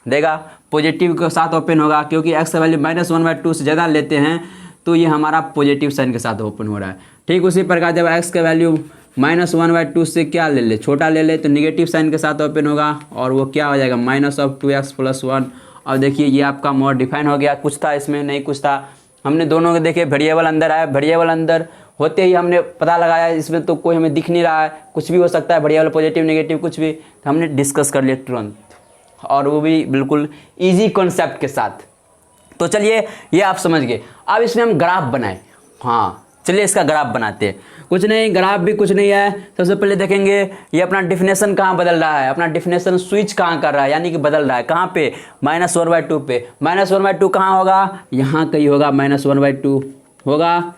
देगा पॉजिटिव के साथ ओपन होगा, क्योंकि x का वैल्यू -1/2 से ज़्यादा लेते हैं तो ये हमारा पॉजिटिव साइन के साथ ओपन हो रहा है। ठीक उसी प्रकार जब x का वैल्यू -1/2 से क्या ले छोटा ले ले तो निगेटिव साइन के साथ ओपन होगा, और वो क्या हो जाएगा -2x प्लस 1। और देखिए ये आपका मोड डिफाइन हो गया। कुछ था इसमें, नहीं कुछ था, हमने दोनों के देखे। वेरिएबल अंदर आया, वेरिएबल अंदर होते ही हमने पता लगाया, इसमें तो कोई हमें दिख नहीं रहा है, कुछ भी हो सकता है, वेरिएबल पॉजिटिव नेगेटिव कुछ भी, तो हमने डिस्कस कर लिया तुरंत, और वो भी बिल्कुल ईजी कॉन्सेप्ट के साथ। तो चलिए ये आप समझ गए। अब इसमें हम ग्राफ बनाए। हाँ चलिए इसका ग्राफ बनाते हैं। कुछ नहीं, ग्राफ भी कुछ नहीं है। सबसे पहले देखेंगे ये अपना डिफिनेशन कहाँ बदल रहा है, अपना डिफिनेशन स्विच कहाँ कर रहा है, यानी कि बदल रहा है कहाँ पे, -1/2 पे। -1/2 कहाँ होगा, यहाँ कहीं होगा, -1/2 होगा,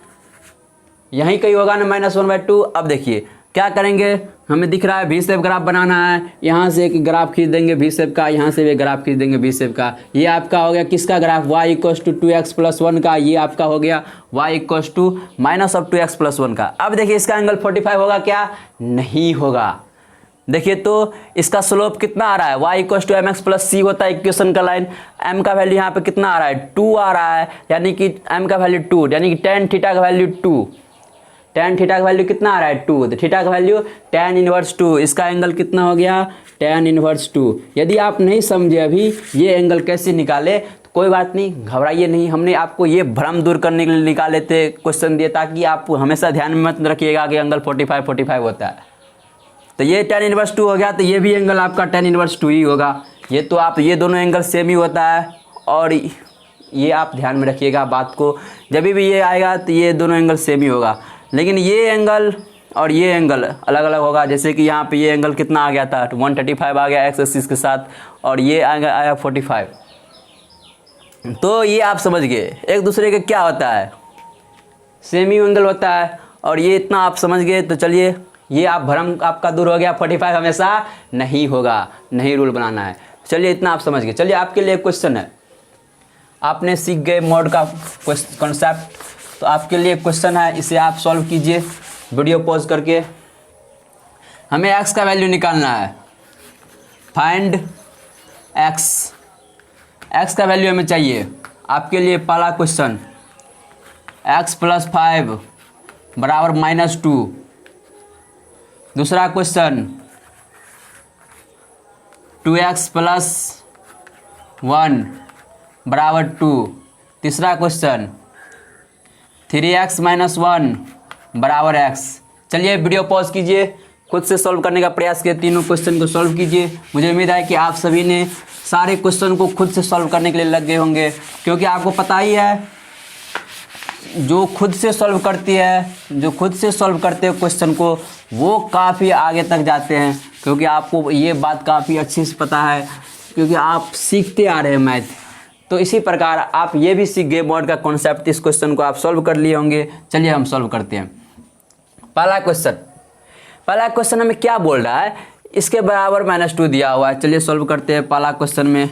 यहीं कहीं होगा ना -1/2। अब देखिए क्या करेंगे, हमें दिख रहा है वी शेप ग्राफ बनाना है, यहाँ से एक ग्राफ खींच देंगे वी शेप का, यहाँ से भी ग्राफ खींच देंगे वी शेप का। ये आपका हो गया किसका graph, y equals to 2x plus 1 का, ये आपका हो गया y equals to minus of 2x plus 1 का। अब देखिए इसका एंगल 45 होगा क्या, नहीं होगा। देखिए तो इसका स्लोप कितना आ रहा है, y equals to mx plus c होता है इक्वेशन का लाइन, m का वैल्यू यहाँ पे कितना आ रहा है 2 आ रहा है, यानी कि m का वैल्यू 2, यानी कि tan थीटा का वैल्यू 2, tan थीटा का वैल्यू कितना आ रहा है 2, तो थीटा का वैल्यू tan इनवर्स 2, इसका एंगल कितना हो गया tan इनवर्स 2। यदि आप नहीं समझे अभी ये एंगल कैसे निकाले तो कोई बात नहीं, घबराइए नहीं, हमने आपको ये भ्रम दूर करने के लिए निकाले थे क्वेश्चन दिए, ताकि आप हमेशा ध्यान में मत रखिएगा कि एंगल 45 होता है। तो ये tan इनवर्स 2 हो गया, तो ये भी एंगल आपका tan इनवर्स 2 ही होगा। ये तो आप ये दोनों एंगल सेम ही होता है, और ये आप ध्यान में रखिएगा बात को, जब भी ये आएगा तो ये दोनों एंगल सेम ही होगा। लेकिन ये एंगल और ये एंगल अलग अलग होगा। जैसे कि यहाँ पे ये एंगल कितना आ गया था 135 आ गया एक्स एक्सिस के साथ, और ये आया 45। तो ये आप समझ गए एक दूसरे के क्या होता है, सेम ही एंगल होता है, और ये इतना आप समझ गए। तो चलिए ये आप भ्रम आपका दूर हो गया, 45 हमेशा नहीं होगा, नहीं रूल बनाना है। चलिए इतना आप समझ गए। चलिए आपके लिए क्वेश्चन है, आपने सीख गए मोड का कॉन्सेप्ट, तो आपके लिए क्वेश्चन है, इसे आप सॉल्व कीजिए वीडियो पॉज करके। हमें x का वैल्यू निकालना है, फाइंड x का वैल्यू हमें चाहिए। आपके लिए पहला क्वेश्चन x प्लस 5 बराबर -2। दूसरा क्वेश्चन 2x प्लस 1 बराबर 2। तीसरा क्वेश्चन 3x माइनस 1 बराबर x। चलिए वीडियो पॉज कीजिए, खुद से सॉल्व करने का प्रयास कीजिए, तीनों क्वेश्चन को सॉल्व कीजिए। मुझे उम्मीद है कि आप सभी ने सारे क्वेश्चन को खुद से सॉल्व करने के लिए लग गए होंगे, क्योंकि आपको पता ही है जो खुद से सॉल्व करती है, जो खुद से सॉल्व करते हैं क्वेश्चन को, वो काफ़ी आगे तक जाते हैं। क्योंकि आपको ये बात काफ़ी अच्छे से पता है, क्योंकि आप सीखते आ रहे हैं मैथ। तो इसी प्रकार आप ये भी सीख गए मोड का कॉन्सेप्ट, इस क्वेश्चन को आप सॉल्व कर लिए होंगे। चलिए हम सॉल्व करते हैं। पहला क्वेश्चन हमें क्या बोल रहा है, इसके बराबर -2 दिया हुआ है। चलिए सॉल्व करते हैं। पहला क्वेश्चन में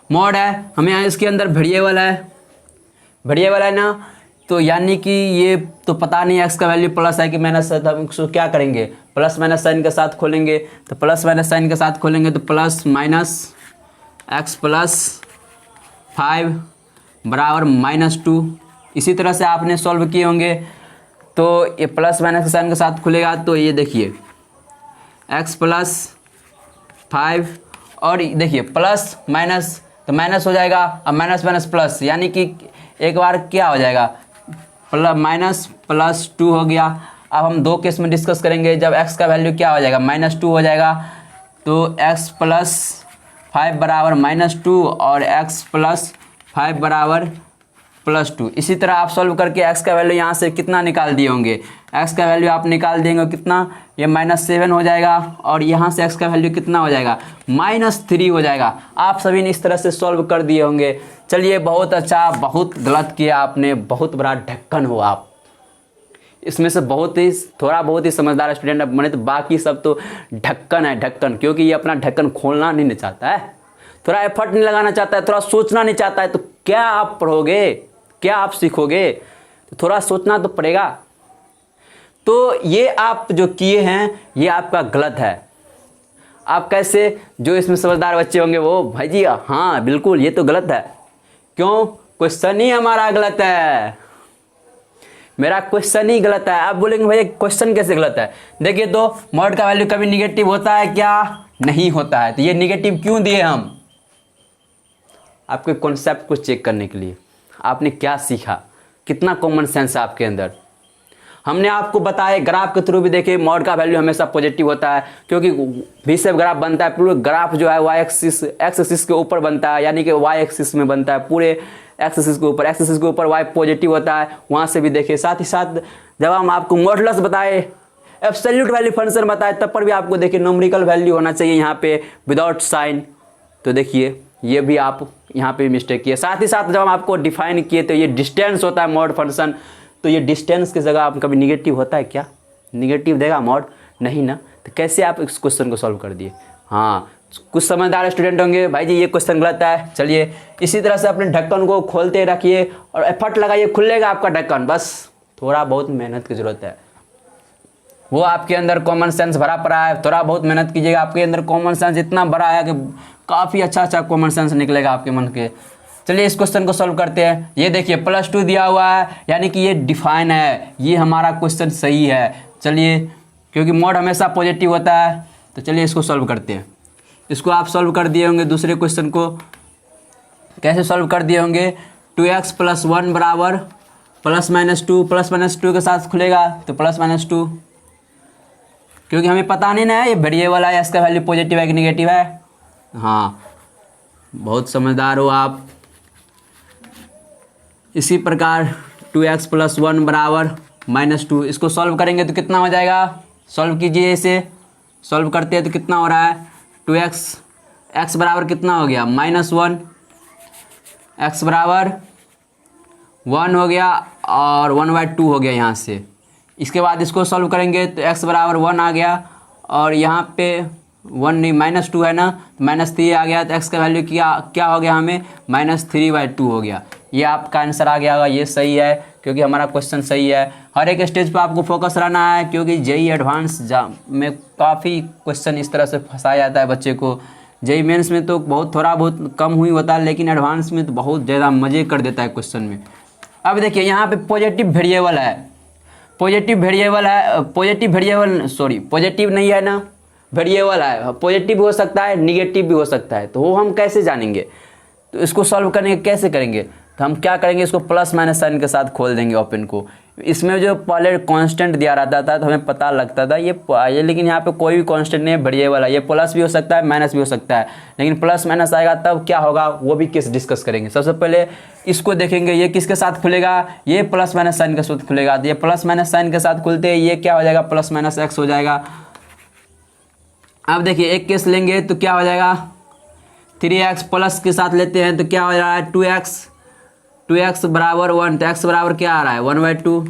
मोड है, हमें यहाँ इसके अंदर वेरिएबल है ना, तो यानी कि ये तो पता नहीं x का वैल्यू प्लस है कि माइनस है, तो हम इसको क्या करेंगे प्लस माइनस साइन के साथ खोलेंगे। तो प्लस माइनस साइन के साथ खोलेंगे तो प्लस माइनस x प्लस 5 बराबर -2। इसी तरह से आपने सॉल्व किए होंगे, तो ये प्लस माइनस के साइन के साथ खुलेगा, तो ये देखिए x प्लस 5, और देखिए प्लस माइनस तो माइनस हो जाएगा, अब माइनस माइनस प्लस, यानी कि एक बार क्या हो जाएगा -+2 हो गया। अब हम दो केस में डिस्कस करेंगे, जब x का वैल्यू क्या हो जाएगा -2 हो जाएगा, तो x प्लस 5 बराबर -2 और x प्लस 5 बराबर +2। इसी तरह आप सॉल्व करके x का वैल्यू यहाँ से कितना निकाल दिए होंगे, x का वैल्यू आप निकाल देंगे कितना, ये -7 हो जाएगा, और यहाँ से x का वैल्यू कितना हो जाएगा -3 हो जाएगा। आप सभी ने इस तरह से सॉल्व कर दिए होंगे। चलिए बहुत अच्छा, बहुत गलत किया आपने, बहुत बड़ा ढक्कन हो आप। इसमें से थोड़ा बहुत ही समझदार स्टूडेंट बने, तो बाकी सब तो ढक्कन है, ढक्कन। क्योंकि ये अपना ढक्कन खोलना नहीं चाहता है, थोड़ा एफर्ट नहीं लगाना चाहता है, थोड़ा सोचना नहीं चाहता है, तो क्या आप पढ़ोगे, क्या आप सीखोगे, तो थोड़ा सोचना तो पड़ेगा। तो ये आप जो किए हैं ये आपका गलत है। आप कैसे, जो इसमें समझदार बच्चे होंगे वो भाई जी हाँ बिल्कुल ये तो गलत है। क्यों, क्वेश्चन ही हमारा गलत है, मेरा क्वेश्चन ही गलत है। आप बोलेंगे भैया क्वेश्चन कैसे गलत है, देखिए तो मॉड का वैल्यू कभी निगेटिव होता है क्या, नहीं होता है। तो ये निगेटिव क्यों दिए हम, आपके कॉन्सेप्ट को चेक करने के लिए। आपने क्या सीखा, कितना कॉमन सेंस है आपके अंदर। हमने आपको बताया ग्राफ के थ्रू भी देखे, मॉड का वैल्यू हमेशा पॉजिटिव होता है, क्योंकि वी शेप ग्राफ बनता है, पूरे ग्राफ जो है y एक्सिस एक्स एक्सिस के ऊपर बनता है, यानी कि y एक्सिस में बनता है, पूरे एक्स एक्सिस के ऊपर y पॉजिटिव होता है, वहाँ से भी देखे। साथ ही साथ जब हम आपको मॉडुलस बताए, एब्सोल्यूट वैल्यू फंक्शन बताए, तब पर भी आपको देखिए न्यूमेरिकल वैल्यू होना चाहिए यहाँ पे विदाउट साइन। तो देखिए ये भी आप यहाँ पे मिस्टेक किए। साथ ही साथ जब हम आपको डिफाइन किए तो ये डिस्टेंस होता है मॉड फंक्शन, तो ये डिस्टेंस की जगह आप कभी निगेटिव होता है क्या, निगेटिव देगा मॉड, नहीं ना। तो कैसे आप इस क्वेश्चन को सॉल्व कर दिए। हाँ, कुछ समझदार स्टूडेंट होंगे भाई जी ये क्वेश्चन गलत है, चलिए इसी तरह से अपने ढक्कन को खोलते रखिए और एफर्ट लगाइए, खुलेगा आपका ढक्कन। बस थोड़ा बहुत मेहनत की ज़रूरत है, वो आपके अंदर कॉमन सेंस भरा पड़ा है, थोड़ा बहुत मेहनत कीजिएगा, आपके अंदर कॉमन सेंस इतना बड़ा है कि काफ़ी अच्छा कॉमन सेंस निकलेगा आपके मन के। चलिए इस क्वेश्चन को सॉल्व करते हैं। ये देखिए +2 दिया हुआ है, यानी कि ये डिफाइन है, ये हमारा क्वेश्चन सही है। चलिए क्योंकि मॉड हमेशा पॉजिटिव होता है, तो चलिए इसको सॉल्व करते हैं। इसको आप सॉल्व कर दिए होंगे, दूसरे क्वेश्चन को कैसे सॉल्व कर दिए होंगे। 2x + 1 बराबर +-2, +-2 के साथ खुलेगा तो +-2, क्योंकि हमें पता नहीं ना है ये वेरिएबल है, इसका वैल्यू पॉजिटिव है कि निगेटिव है। हाँ, बहुत समझदार हो आप। इसी प्रकार 2x + 1 बराबर -2, इसको सॉल्व करेंगे तो कितना हो जाएगा, सॉल्व कीजिए इसे। सॉल्व करते हैं तो कितना हो रहा है, 2x x बराबर कितना हो गया -1, x बराबर 1 हो गया और 1/2 हो गया यहाँ से। इसके बाद इसको सॉल्व करेंगे तो x बराबर 1 आ गया और यहाँ पे 1 नहीं -2 है ना, तो -3 आ गया, तो x का वैल्यू क्या हो गया हमें -3/2 हो गया। ये आपका आंसर आ गया होगा, ये सही है क्योंकि हमारा क्वेश्चन सही है। हर एक स्टेज पे आपको फोकस रहना है क्योंकि जेई एडवांस में काफ़ी क्वेश्चन इस तरह से फंसाया जाता है बच्चे को। जेई मेंस में तो थोड़ा बहुत कम हुई होता है, लेकिन एडवांस में तो बहुत ज़्यादा मज़े कर देता है क्वेश्चन में। अब देखिए यहाँ पे पॉजिटिव वेरिएबल नहीं है ना, वेरिएबल है, पॉजिटिव भी हो सकता है निगेटिव भी हो सकता है, तो वो हम कैसे जानेंगे। तो इसको सॉल्व करने कैसे करेंगे, तो हम क्या करेंगे, इसको +- साइन के साथ खोल देंगे ओपन को। इसमें जो पहले कांस्टेंट दिया रहता था तो हमें पता लगता था ये लेकिन यहाँ पे कोई भी कांस्टेंट नहीं है, वेरिएबल है। ये प्लस भी हो सकता है माइनस भी हो सकता है, लेकिन +- आएगा तब क्या होगा वो भी केस डिस्कस करेंगे। सबसे पहले इसको देखेंगे, ये किसके साथ खुलेगा, ये +- साइन के साथ खुलेगा। तो ये +- साइन के साथ खुलते हैं, ये क्या हो जाएगा +-x हो जाएगा। अब देखिए एक केस लेंगे तो क्या हो जाएगा 3x प्लस के साथ लेते हैं तो क्या हो रहा है 2x बराबर 1, तो x बराबर क्या आ रहा है 1/2,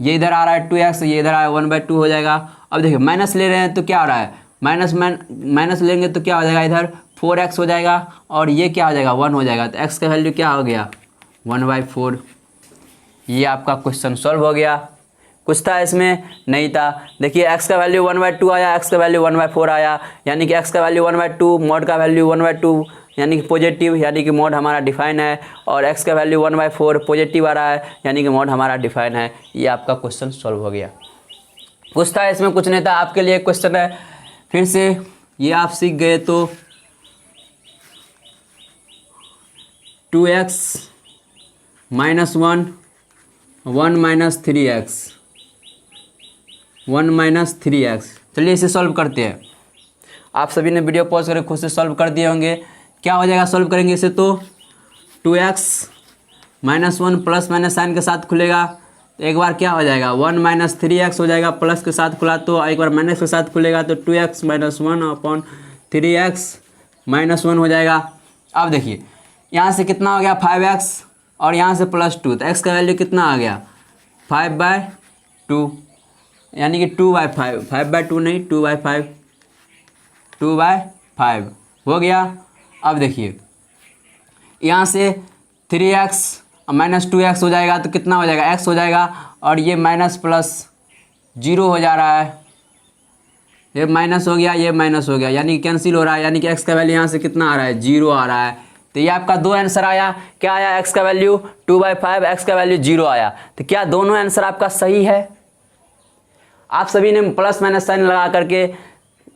ये इधर आ रहा है 2x, ये इधर आ रहा है 1/2 हो जाएगा। अब देखिए माइनस ले रहे हैं तो क्या हो रहा है माइनस लेंगे तो क्या हो जाएगा इधर 4x हो जाएगा और ये क्या हो जाएगा 1 हो जाएगा, तो x का वैल्यू क्या हो गया 1/4। ये आपका क्वेश्चन सॉल्व हो गया। कुछ था इसमें नहीं था। देखिए x का वैल्यू 1/2 आया, x का वैल्यू 1/4 आया, यानी कि x का वैल्यू 1/2, मॉड का वैल्यू 1/2 यानी कि पॉजिटिव, यानी कि मॉड हमारा डिफाइन है, और x का वैल्यू 1/4 पॉजिटिव आ रहा है, यानी कि मॉड हमारा डिफाइन है। ये आपका क्वेश्चन सॉल्व हो गया। कुछ था इसमें कुछ नहीं था। आपके लिए क्वेश्चन है, फिर से ये आप सीख गए तो 2x - 1 1 - 3x 1 - 3x। चलिए इसे सॉल्व करते हैं। आप सभी ने वीडियो पॉज करके खुद से सॉल्व कर दिए होंगे। क्या हो जाएगा सॉल्व करेंगे इसे तो 2x - 1 +- साइन के साथ खुलेगा, तो एक बार क्या हो जाएगा 1 - 3x हो जाएगा, प्लस के साथ खुला तो एक बार माइनस के साथ खुलेगा तो 2x - 1/3x -1 हो जाएगा। अब देखिए यहाँ से कितना हो गया 5x और यहाँ से +2, तो x का वैल्यू कितना आ गया 5/2, यानी कि 2/5, 5/2 नहीं 2/5, 2/5 हो गया। अब देखिए यहाँ से 3x -2x हो जाएगा तो कितना हो जाएगा x हो जाएगा, और ये -+0 हो जा रहा है, ये माइनस हो गया ये माइनस हो गया, यानी कि कैंसिल हो रहा है, यानी कि x का वैल्यू यहाँ से कितना आ रहा है 0 आ रहा है। तो ये आपका दो आंसर आया। क्या आया x का वैल्यू 2/5, x का वैल्यू 0 आया। तो क्या दोनों आंसर आपका सही है। आप सभी ने +- साइन लगा करके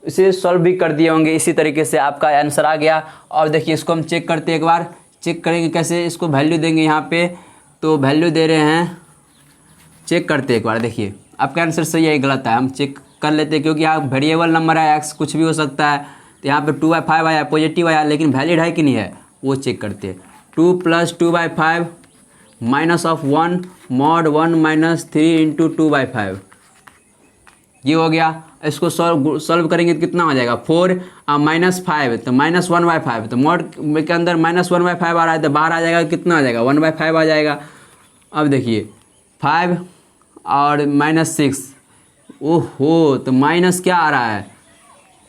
इसे सॉल्व भी कर दिए होंगे। इसी तरीके से आपका आंसर आ गया। और देखिए इसको हम चेक करते हैं, एक बार चेक करेंगे कैसे। इसको वैल्यू देंगे यहाँ पे, तो वैल्यू दे रहे हैं, चेक करते हैं एक बार। देखिए आपका आंसर सही है गलत है, हम चेक कर लेते हैं, क्योंकि यहाँ वेरिएबल नंबर है x कुछ भी हो सकता है। तो यहाँ पे 2/5 आया पॉजिटिव आया, लेकिन वैलिड है कि नहीं है वो चेक करते हैं। 2 + 2/5 -1 mod 1 - 3 × 2/5 ये हो गया। इसको सॉल्व करेंगे तो कितना हो जाएगा 4 -5 तो -1/5, तो मॉड के अंदर -1/5 आ रहा है, तो बाहर आ जाएगा कितना आ जाएगा 1/5 आ जाएगा। अब देखिए 5 और -6 ओहो, तो माइनस क्या आ रहा है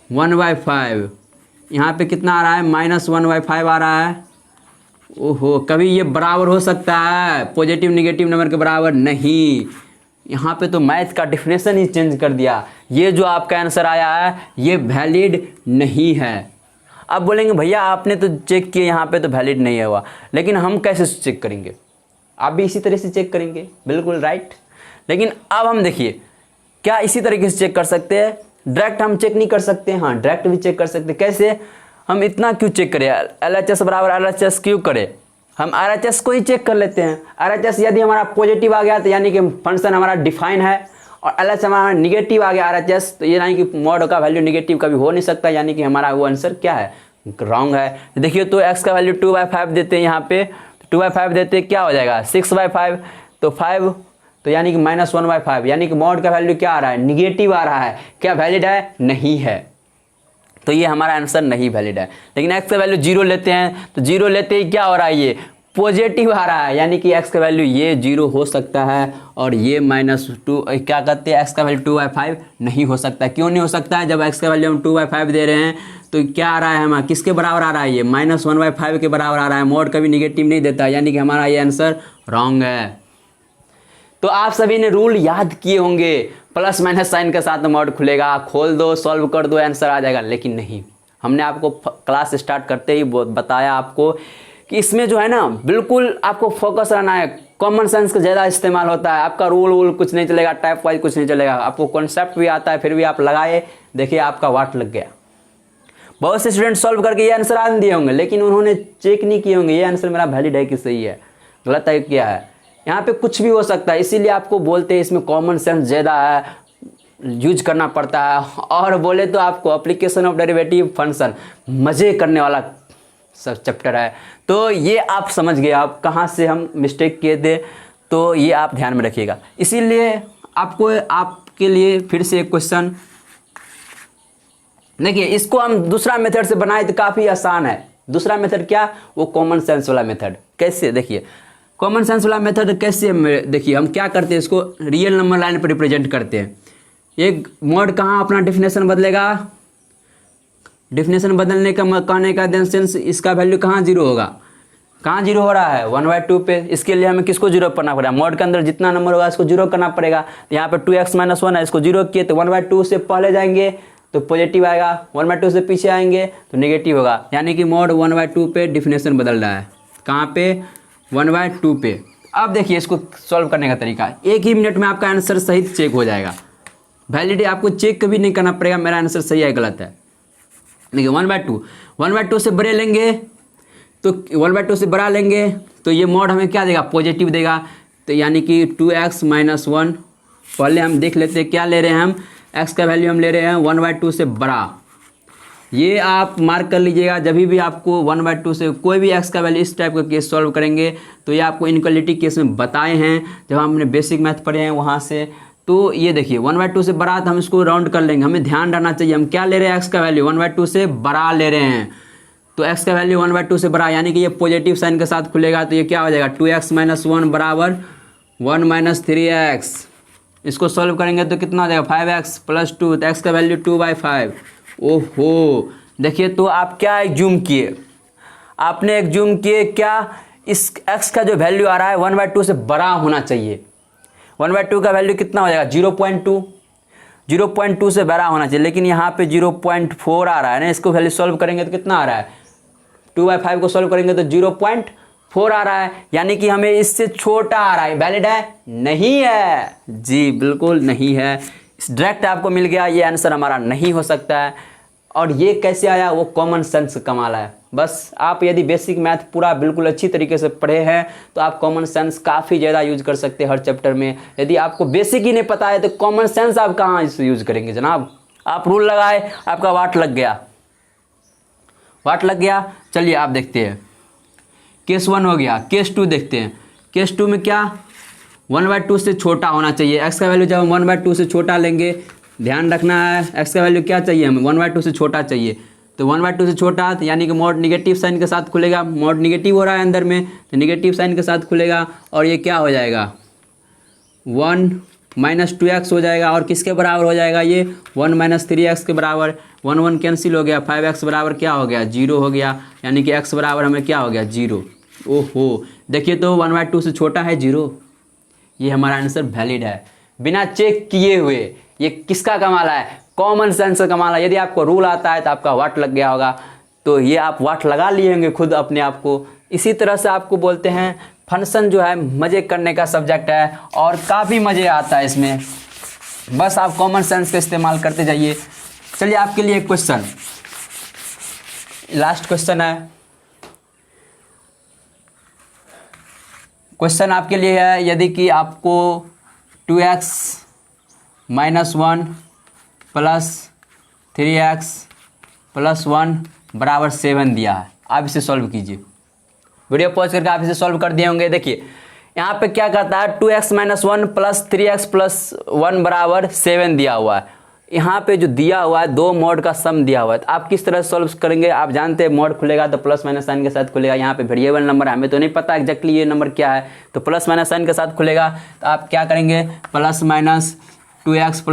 1/5। यहाँ पे कितना आ रहा है -1/5 आ रहा है। ओहो, कभी ये बराबर हो सकता है पॉजिटिव निगेटिव नंबर के बराबर नहीं। यहाँ पे तो मैथ का डिफिनेशन ही चेंज कर दिया। ये जो आपका आंसर आया है ये वैलिड नहीं है। अब बोलेंगे भैया आपने तो चेक किए यहाँ पे तो वैलिड नहीं हुआ, लेकिन हम कैसे चेक करेंगे? आप भी इसी तरह से चेक करेंगे, बिल्कुल राइट। लेकिन अब हम देखिए क्या इसी तरीके से चेक कर सकते हैं? डायरेक्ट हम चेक नहीं कर सकते? हाँ, डायरेक्ट भी चेक कर सकते हैं। कैसे? हम इतना क्यों चेक करें? LHS बराबर LHS क्यों करें? हम RHS को ही चेक कर लेते हैं। RHS यदि हमारा पॉजिटिव आ गया तो यानी कि फंक्शन हमारा डिफाइन है, और LHS हमारा निगेटिव आ गया RHS तो ये यानी कि मॉड का वैल्यू निगेटिव कभी हो नहीं सकता, यानी कि हमारा वो आंसर क्या है? रॉन्ग है। देखिए तो x का वैल्यू 2/5 देते हैं यहाँ पे, 2/5 देते क्या हो जाएगा 6/5, तो 5 तो यानी कि -1/5, यानी कि मॉड का वैल्यू क्या आ रहा है? निगेटिव आ रहा है। क्या वैलिड है? नहीं है। तो ये हमारा आंसर नहीं वैलिड है। लेकिन x का वैल्यू 0 लेते हैं तो 0 लेते ही क्या हो रहा है? ये पॉजिटिव आ रहा है, यानी कि x का वैल्यू ये 0 हो सकता है, और ये -2 क्या कहते हैं x का वैल्यू 2/5 नहीं हो सकता। क्यों नहीं हो सकता है? जब x का वैल्यू हम 2/5 दे रहे हैं तो क्या आ रहा है हमारा? किसके बराबर आ रहा है? ये -1/5 के बराबर आ रहा है। मॉड कभी निगेटिव नहीं देता, यानी कि हमारा ये आंसर रॉन्ग है। तो आप सभी ने रूल याद किए होंगे, प्लस माइनस साइन के साथ मॉड खुलेगा, खोल दो सॉल्व कर दो आंसर आ जाएगा। लेकिन नहीं, हमने आपको क्लास स्टार्ट करते ही बताया आपको कि इसमें जो है ना बिल्कुल आपको फोकस रहना है। कॉमन सेंस का ज़्यादा इस्तेमाल होता है। आपका रूल कुछ नहीं चलेगा, टाइप वाइज कुछ नहीं चलेगा। आपको कॉन्सेप्ट भी आता है, फिर भी आप लगाए, देखिए आपका वाट लग गया। बहुत से स्टूडेंट सॉल्व करके ये आंसर आन दिए होंगे, लेकिन उन्होंने चेक नहीं किए होंगे ये आंसर मेरा वैलिड है कि सही है, गलत है क्या है। यहाँ पे कुछ भी हो सकता है, इसीलिए आपको बोलते हैं इसमें कॉमन सेंस ज़्यादा है, यूज करना पड़ता है। और बोले तो आपको एप्लीकेशन ऑफ डेरिवेटिव फंक्शन मज़े करने वाला सब चैप्टर है। तो ये आप समझ गए आप कहाँ से हम मिस्टेक किए थे, तो ये आप ध्यान में रखिएगा। इसीलिए आपको आपके लिए फिर से एक क्वेश्चन देखिए, इसको हम दूसरा मेथड से बनाए तो काफ़ी आसान है। दूसरा मेथड क्या? वो कॉमन सेंस वाला मेथड। कैसे? देखिए कॉमन सेंस वाला मेथड कैसे, देखिए हम क्या करते हैं, इसको रियल नंबर लाइन पर रिप्रेजेंट करते हैं। एक मॉड कहाँ अपना डिफिनेशन बदलेगा? डिफिनेशन बदलने का कहने का सेंस इसका वैल्यू कहाँ 0 होगा? कहाँ 0 हो रहा है? 1/2 पे। इसके लिए हमें किसको 0 करना पड़ेगा? मॉड के अंदर जितना नंबर होगा इसको 0 करना पड़ेगा। तो यहाँ पे 2x - 1 है, इसको 0 किए तो 1/2 से पहले जाएंगे तो पॉजिटिव आएगा, 1/2 से पीछे आएंगे तो नेगेटिव होगा। यानी कि मॉड 1/2 पे डिफिनेशन बदल रहा है। कहाँ पे? 1/2 पे। अब देखिए इसको सॉल्व करने का तरीका, 1 ही मिनट में आपका आंसर सही चेक हो जाएगा। वैलिडिटी आपको चेक कभी नहीं करना पड़ेगा मेरा आंसर सही है गलत है। देखिए 1/2 से बड़े लेंगे तो 1/2 से बड़ा लेंगे तो ये मॉड हमें क्या देगा? पॉजिटिव देगा। तो यानी कि 2x - 1, पहले हम देख लेते हैं क्या ले रहे हैं हम। x का वैल्यू हम ले रहे हैं 1/2 से बड़ा। ये आप मार्क कर लीजिएगा, जब भी आपको 1/2 से कोई भी x का वैल्यू इस टाइप का केस सॉल्व करेंगे तो ये आपको इनक्वालिटी केस में बताए हैं जब हमने बेसिक मैथ पढ़े हैं वहाँ से। तो ये देखिए 1/2 से बड़ा तो हम इसको राउंड कर लेंगे। हमें ध्यान रखना चाहिए हम क्या ले रहे हैं, x का वैल्यू 1/2 से बड़ा ले रहे हैं। तो x का वैल्यू 1/2 से बड़ा, यानी कि ये पॉजिटिव साइन के साथ खुलेगा तो ये क्या हो जाएगा? 2x - 1 बराबर 1 - 3x। इसको सॉल्व करेंगे तो कितना हो जाएगा? 5x + 2, तो x का वैल्यू 2/5। ओहो, देखिए तो आप क्या एग्ज्यूम किए? आपने एग्ज्यूम किए क्या? इस x का जो वैल्यू आ रहा है 1/2 से बड़ा होना चाहिए। 1/2 का वैल्यू कितना हो जाएगा? 0.2। 0.2 से बड़ा होना चाहिए, लेकिन यहाँ पे 0.4 आ रहा है ना। इसको वैल्यू सॉल्व करेंगे तो कितना आ रहा है? 2/5 को सॉल्व करेंगे तो 0.4 आ रहा है, यानी कि हमें इससे छोटा आ रहा है। वैलिड है? नहीं है जी, बिल्कुल नहीं है। डायरेक्ट आपको मिल गया, ये आंसर हमारा नहीं हो सकता है। और ये कैसे आया? वो कॉमन सेंस कमाल है। बस आप यदि बेसिक मैथ पूरा बिल्कुल अच्छी तरीके से पढ़े हैं तो आप कॉमन सेंस काफ़ी ज़्यादा यूज कर सकते हैं हर चैप्टर में। यदि आपको बेसिक ही नहीं पता है तो कॉमन सेंस आप कहाँ इसे यूज करेंगे जनाब? आप रूल लगाए, आपका वाट लग गया, वाट लग गया। चलिए आप देखते हैं, केस 1 हो गया, केस 2 देखते हैं। केस 2 में क्या? 1/2 से छोटा होना चाहिए। x का वैल्यू जब हम 1/2 से छोटा लेंगे, ध्यान रखना है x का वैल्यू क्या चाहिए हमें? 1/2 से छोटा चाहिए। तो 1/2 से छोटा तो यानी कि मॉड निगेटिव साइन के साथ खुलेगा। मॉड निगेटिव हो रहा है अंदर में तो निगेटिव साइन के साथ खुलेगा और ये क्या हो जाएगा? 1 -2x हो जाएगा और किसके बराबर हो जाएगा ये 1 - 3x के बराबर। 1 1 कैंसिल हो गया, 5x बराबर क्या हो गया 0 हो गया, यानी कि x बराबर हमें क्या हो गया 0। ओहो देखिए तो 1/2 से छोटा है 0, ये हमारा आंसर वैलिड है बिना चेक किए हुए। ये किसका कमाल है, कॉमन सेंस का कमाल है। यदि आपको रूल आता है तो आपका वाट लग गया होगा, तो ये आप वाट लगा लिए होंगे खुद अपने आप को। इसी तरह से आपको बोलते हैं फंक्शन जो है मज़े करने का सब्जेक्ट है और काफ़ी मज़े आता है इसमें, बस आप कॉमन सेंस का इस्तेमाल करते जाइए। चलिए आपके लिए एक क्वेश्चन, लास्ट क्वेश्चन है। क्वेश्चन आपके लिए है, यदि कि आपको 2x - 1 + 3x + 1 बराबर 7 दिया है, आप इसे सॉल्व कीजिए। वीडियो पॉज करके आप इसे सॉल्व कर दिए होंगे। देखिए यहाँ पे क्या कहता है 2x - 1 + 3x + 1 बराबर 7 दिया हुआ है। यहाँ पे जो दिया हुआ है 2 मॉड का सम दिया हुआ है, तो आप किस तरह सॉल्व करेंगे। आप जानते हैं मॉड खुलेगा तो प्लस माइनस साइन के साथ खुलेगा। यहाँ पे वेरिएबल नंबर हमें तो नहीं पता एग्जैक्टली ये नंबर क्या है, तो प्लस माइनस साइन के साथ खुलेगा। तो आप क्या करेंगे +- 2x +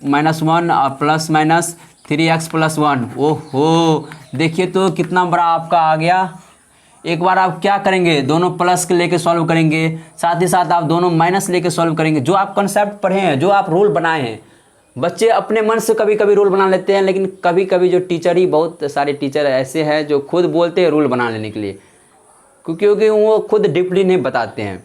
-1 और +- 3x + 1। ओहो देखिए तो कितना बड़ा आपका आ गया। एक बार आप क्या करेंगे, दोनों प्लस के लेके सॉल्व करेंगे, साथ ही साथ आप दोनों माइनस लेके सॉल्व करेंगे। जो आप कंसेप्ट पढ़े हैं, जो आप रूल बनाए हैं, बच्चे अपने मन से कभी कभी रूल बना लेते हैं, लेकिन कभी कभी जो टीचर ही, बहुत सारे टीचर ऐसे हैं जो खुद बोलते हैं रूल बना लेने के लिए, क्योंकि वो खुद डीपली नहीं बताते हैं।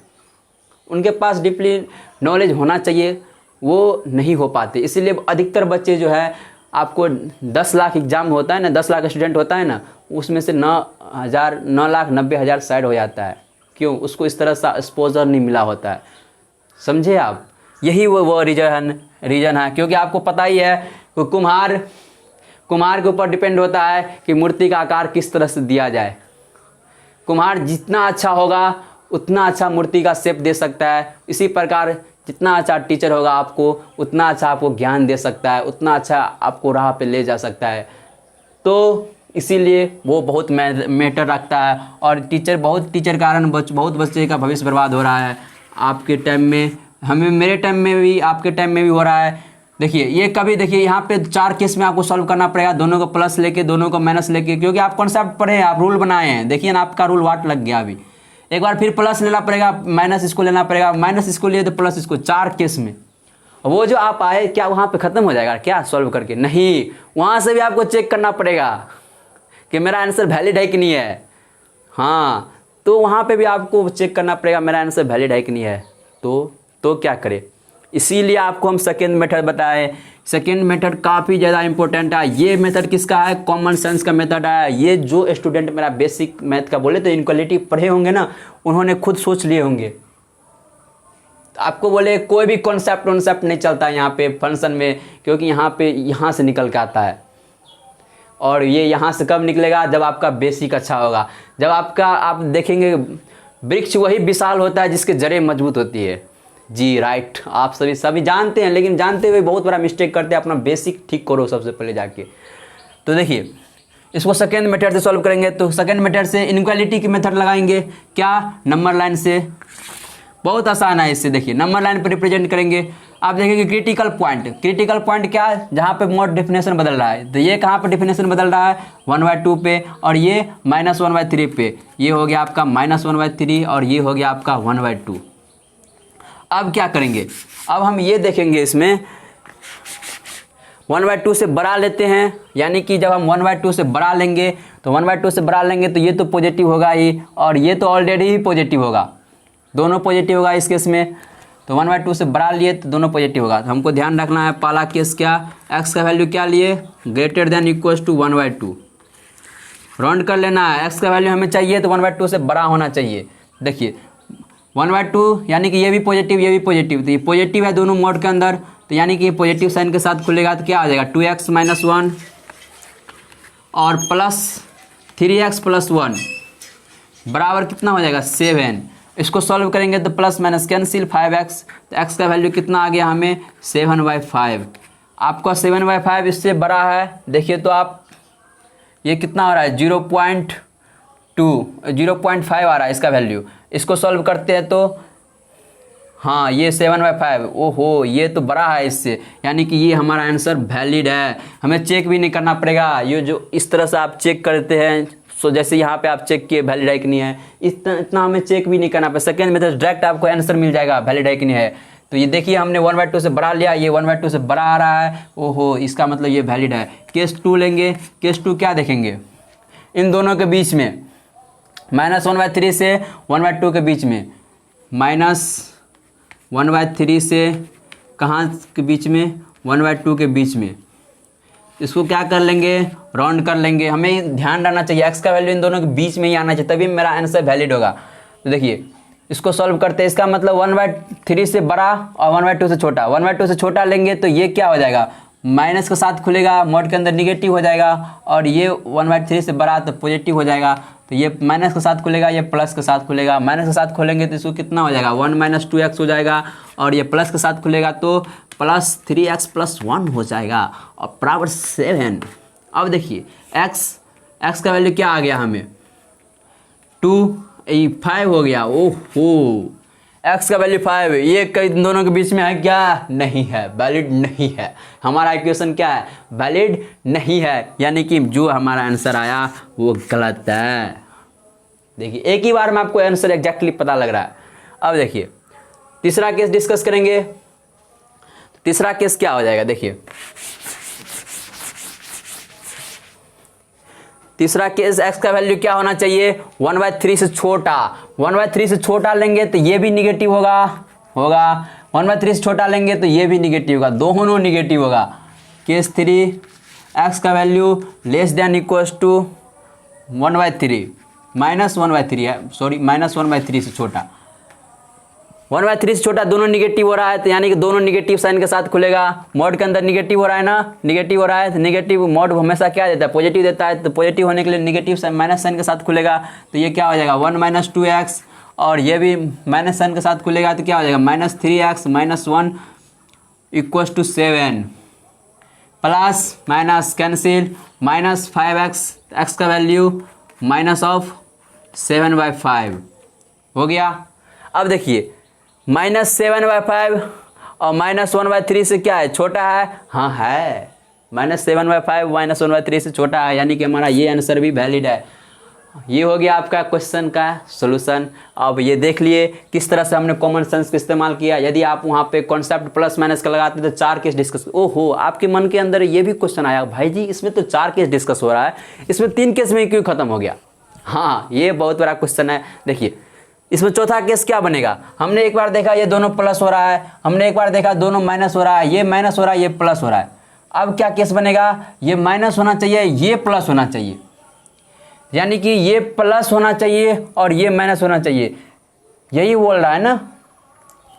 उनके पास डीपली नॉलेज होना चाहिए, वो नहीं हो पाते। इसीलिए अधिकतर बच्चे जो है, आपको 10 लाख एग्जाम होता है ना, 10 लाख स्टूडेंट होता है ना, उसमें से 9,90,000 साइड हो जाता है। क्यों, उसको इस तरह सा एक्सपोजर नहीं मिला होता है, समझे आप। यही वो रीजन है, क्योंकि आपको पता ही है कि कुम्हार के ऊपर डिपेंड होता है कि मूर्ति का आकार किस तरह से दिया जाए। कुम्हार जितना अच्छा होगा उतना अच्छा मूर्ति का शेप दे सकता है। इसी प्रकार जितना अच्छा टीचर होगा आपको, उतना अच्छा आपको ज्ञान दे सकता है, उतना अच्छा आपको राह पे ले जा सकता है। तो इसीलिए वो बहुत मैटर रखता है। और बहुत टीचर कारण बहुत बच्चे का भविष्य बर्बाद हो रहा है। आपके टाइम में, मेरे टाइम में भी, आपके टाइम में भी हो रहा है। देखिए ये कभी, देखिए यहाँ पे 4 केस में आपको सॉल्व करना पड़ेगा, दोनों को प्लस लेके, दोनों को माइनस लेके, क्योंकि आप कॉन्सेप्ट पढ़े हैं, आप रूल बनाए हैं। देखिए ना, आपका रूल वाट लग गया अभी। एक बार फिर प्लस लेना पड़ेगा, माइनस इसको लेना पड़ेगा, माइनस इसको लिए तो प्लस इसको, 4 केस में। वो जो आप आए, क्या वहाँ पे ख़त्म हो जाएगा क्या सॉल्व करके? नहीं, वहाँ से भी आपको चेक करना पड़ेगा कि मेरा आंसर वैलिड है कि नहीं है। हाँ, तो वहाँ पे भी आपको चेक करना पड़ेगा मेरा आंसर वैलिड है कि नहीं है। तो क्या करें, इसीलिए आपको हम सेकेंड मेथड बताएं। सेकेंड मेथड काफ़ी ज़्यादा इंपॉर्टेंट है। ये मेथड किसका है, कॉमन सेंस का मेथड है। ये जो स्टूडेंट मेरा बेसिक मैथ का बोले तो इनक्वालिटी पढ़े होंगे ना, उन्होंने खुद सोच लिए होंगे। आपको बोले कोई भी कॉन्सेप्ट नहीं चलता है यहाँ पे फंक्शन में, क्योंकि यहाँ से निकल के आता है। और ये यहाँ से कब निकलेगा, जब आपका बेसिक अच्छा होगा। जब आप देखेंगे वृक्ष वही विशाल होता है जिसके जड़ें मजबूत होती है। जी राइट, आप सभी जानते हैं, लेकिन जानते हुए बहुत बड़ा मिस्टेक करते हैं। अपना बेसिक ठीक करो सबसे पहले जाके। तो देखिए इसको सेकेंड मेथड से सॉल्व करेंगे। तो सेकेंड मेथड से इनक्वालिटी की मेथड लगाएंगे, क्या, नंबर लाइन से। बहुत आसान है इससे। देखिए नंबर लाइन पर रिप्रेजेंट करेंगे। आप देखेंगे क्रिटिकल पॉइंट क्या है, जहाँ पे मोड डिफिनेशन बदल रहा है। तो ये कहाँ पे डिफिनेशन बदल रहा है, 1/2 पे, और ये -1/3 पे। ये हो गया आपका -1/3 और ये हो गया आपका 1/2। अब क्या करेंगे, अब हम ये देखेंगे इसमें 1/2 से बड़ा लेते हैं, यानी कि जब हम 1/2 से बड़ा लेंगे तो 1/2 से बड़ा लेंगे तो ये तो पॉजिटिव होगा ही, और ये तो ऑलरेडी ही पॉजिटिव होगा, दोनों पॉजिटिव होगा इस केस में। तो 1/2 से बड़ा लिए तो दोनों पॉजिटिव होगा। तो हमको ध्यान रखना है, पहला केस क्या, x का वैल्यू क्या लिए, greater than equal to 1/2। Round कर लेना है, x का वैल्यू हमें चाहिए तो 1/2 से बड़ा होना चाहिए। देखिए 1/2 यानी कि ये भी पॉजिटिव, ये भी पॉजिटिव, तो ये पॉजिटिव है दोनों मोड के अंदर, तो यानी कि ये पॉजिटिव साइन के साथ खुलेगा तो क्या आ जाएगा, 2x - 1 और +3x + 1 बराबर कितना हो जाएगा, 7। इसको सॉल्व करेंगे तो प्लस माइनस कैंसिल, 5x, तो x का वैल्यू कितना आ गया हमें, 7/5। आपका 7/5 इससे बड़ा है। देखिए तो आप ये कितना आ रहा है, 0.5 आ रहा है इसका वैल्यू। इसको सॉल्व करते हैं तो हाँ ये 7/5, ओहो ये तो बड़ा है इससे, यानी कि ये हमारा आंसर वैलिड है। हमें चेक भी नहीं करना पड़ेगा, ये जो इस तरह से आप चेक करते हैं, सो जैसे यहाँ पे आप चेक किए वैलिड है कि नहीं है, इतना हमें चेक भी नहीं करना पड़ेगा। सेकेंड में तो डायरेक्ट आपको आंसर मिल जाएगा वैलिड है कि नहीं है। तो ये देखिए हमने 1/2 से बड़ा लिया, ये 1/2 से बड़ा आ रहा है, ओहो इसका मतलब ये वैलिड है। केस 2 लेंगे, केस 2 क्या देखेंगे, इन दोनों के बीच में -1/3 से 1/2 के बीच में, -1/3 से कहाँ के बीच में, 1/2 के बीच में। इसको क्या कर लेंगे, राउंड कर लेंगे। हमें ध्यान रखना चाहिए एक्स का वैल्यू इन दोनों के बीच में ही आना चाहिए, तभी मेरा आंसर वैलिड होगा। तो देखिए इसको सॉल्व करते हैं, इसका मतलब 1/3 से बड़ा और 1/2 से छोटा, 1/2 से छोटा लेंगे तो ये क्या हो जाएगा, माइनस के साथ खुलेगा, मॉड के अंदर निगेटिव हो जाएगा, और ये 1/3 से बड़ा तो पॉजिटिव हो जाएगा। तो ये माइनस के साथ खुलेगा, ये प्लस के साथ खुलेगा, माइनस के साथ खोलेंगे तो इसको कितना हो जाएगा, 1 - 2x हो जाएगा, और ये प्लस के साथ खुलेगा तो +3x + 1 हो जाएगा, और बराबर 7। अब देखिए x का वैल्यू क्या आ गया हमें, 5 हो गया, ओहो x का वैल्यू 5, ये कई दोनों के बीच में है क्या, नहीं है, वैलिड नहीं है। हमारा इक्वेशन क्या है, वैलिड नहीं है, यानी कि जो हमारा आंसर आया वो गलत है। देखिए एक ही बार में आपको आंसर एग्जैक्टली पता लग रहा है। अब देखिए तीसरा केस डिस्कस करेंगे। तीसरा केस क्या हो जाएगा, देखिए तीसरा केस x का वैल्यू क्या होना चाहिए, 1/3 से छोटा। 1/3 से छोटा लेंगे तो ये भी निगेटिव होगा 1/3 से छोटा लेंगे तो ये भी निगेटिव होगा, दोनों निगेटिव होगा। केस 3 x का वैल्यू <= 1/3 -1/3 है, सॉरी -1/3 से छोटा, 1/3 से छोटा, दोनों निगेटिव हो रहा है, तो यानी कि दोनों निगेटिव साइन के साथ खुलेगा। मॉड के अंदर निगेटिव हो रहा है ना, निगेटिव हो रहा है, तो निगेटिव मॉड हमेशा क्या देता है, पॉजिटिव देता है, तो पॉजिटिव होने के लिए निगेटिव साइन माइनस साइन के साथ खुलेगा, तो ये क्या हो जाएगा 1 - 2x, और ये भी माइनस साइन के साथ खुलेगा तो क्या हो जाएगा -3x - 1 = 7, plus minus cancel, -5x, x का वैल्यू -7/5 हो गया। अब देखिए -7/5 और -1/3 से क्या है, छोटा है, हाँ है, -7/5 -1/3 से छोटा है, यानी कि हमारा ये आंसर भी वैलिड है। ये हो गया आपका क्वेश्चन का सॉल्यूशन। अब ये देख लिए किस तरह से हमने कॉमन सेंस का इस्तेमाल किया। यदि आप वहाँ पे कॉन्सेप्ट प्लस माइनस का लगाते तो 4 केस डिस्कस, ओहो आपके मन के अंदर ये भी क्वेश्चन आया, भाई जी इसमें तो 4 केस डिस्कस हो रहा है, इसमें 3 केस में क्यों खत्म हो गया। हाँ ये बहुत बड़ा क्वेश्चन है। देखिए इसमें चौथा केस क्या बनेगा, हमने एक बार देखा ये दोनों प्लस हो रहा है, हमने एक बार देखा दोनों माइनस हो रहा है, ये माइनस हो रहा है, ये प्लस हो रहा है। अब क्या केस बनेगा, ये माइनस होना चाहिए, ये प्लस होना चाहिए, यानी कि ये प्लस होना चाहिए और ये माइनस होना चाहिए, यही बोल रहा है ना।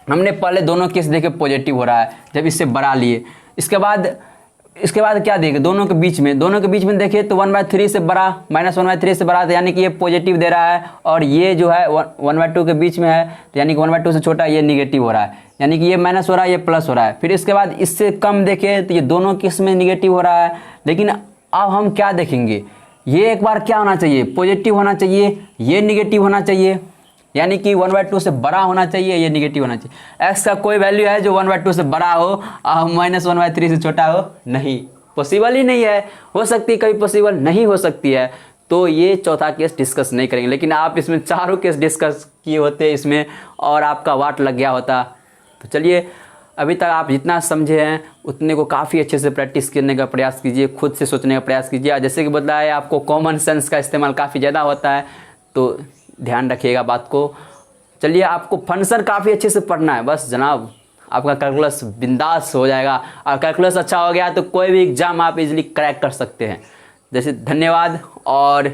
हमने पहले दोनों केस देखे पॉजिटिव हो रहा है, जब इससे बड़ा लिए, इसके बाद क्या देखे, दोनों के बीच में देखे तो 1/3 से बड़ा, -1/3 से बड़ा, तो यानी कि ये पॉजिटिव दे रहा है, और ये जो है 1/2 के बीच में है, तो यानी कि 1/2 से छोटा, ये निगेटिव हो रहा है, यानी कि ये माइनस हो रहा है, ये प्लस हो रहा है। फिर इसके बाद इससे कम देखे तो ये दोनों केस में निगेटिव हो रहा है। लेकिन अब हम क्या देखेंगे, ये एक बार क्या होना चाहिए, पॉजिटिव होना चाहिए, ये निगेटिव होना चाहिए, यानी कि 1/2 से बड़ा होना चाहिए, ये निगेटिव होना चाहिए। x का कोई वैल्यू है जो 1/2 से बड़ा हो और -1/3 से छोटा हो, नहीं, पॉसिबल ही नहीं है। हो सकती है कभी पॉसिबल नहीं हो सकती है, तो ये चौथा केस डिस्कस नहीं करेंगे। लेकिन आप इसमें चारों केस डिस्कस किए होते इसमें, और आपका वाट लग गया होता। तो चलिए अभी तक आप जितना समझे हैं उतने को काफ़ी अच्छे से प्रैक्टिस करने का प्रयास कीजिए, खुद से सोचने का प्रयास कीजिए। जैसे कि बताया आपको कॉमन सेंस का इस्तेमाल काफ़ी ज़्यादा होता है, तो ध्यान रखिएगा बात को। चलिए आपको फंक्शन काफ़ी अच्छे से पढ़ना है, बस जनाब आपका कैलकुलस बिंदास हो जाएगा, और कैलकुलस अच्छा हो गया तो कोई भी एग्ज़ाम आप इजीली क्रैक कर सकते हैं। जैसे धन्यवाद, और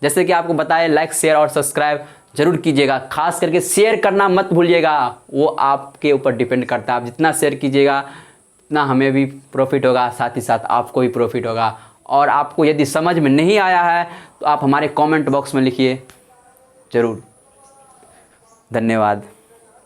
जैसे कि आपको बताया लाइक शेयर और सब्सक्राइब जरूर कीजिएगा, खास करके शेयर करना मत भूलिएगा, वो आपके ऊपर डिपेंड करता है। आप जितना शेयर कीजिएगा उतना हमें भी प्रॉफिट होगा, साथ ही साथ आपको भी प्रॉफिट होगा। और आपको यदि समझ में नहीं आया है तो आप हमारे कमेंट बॉक्स में लिखिए ज़रूर। धन्यवाद।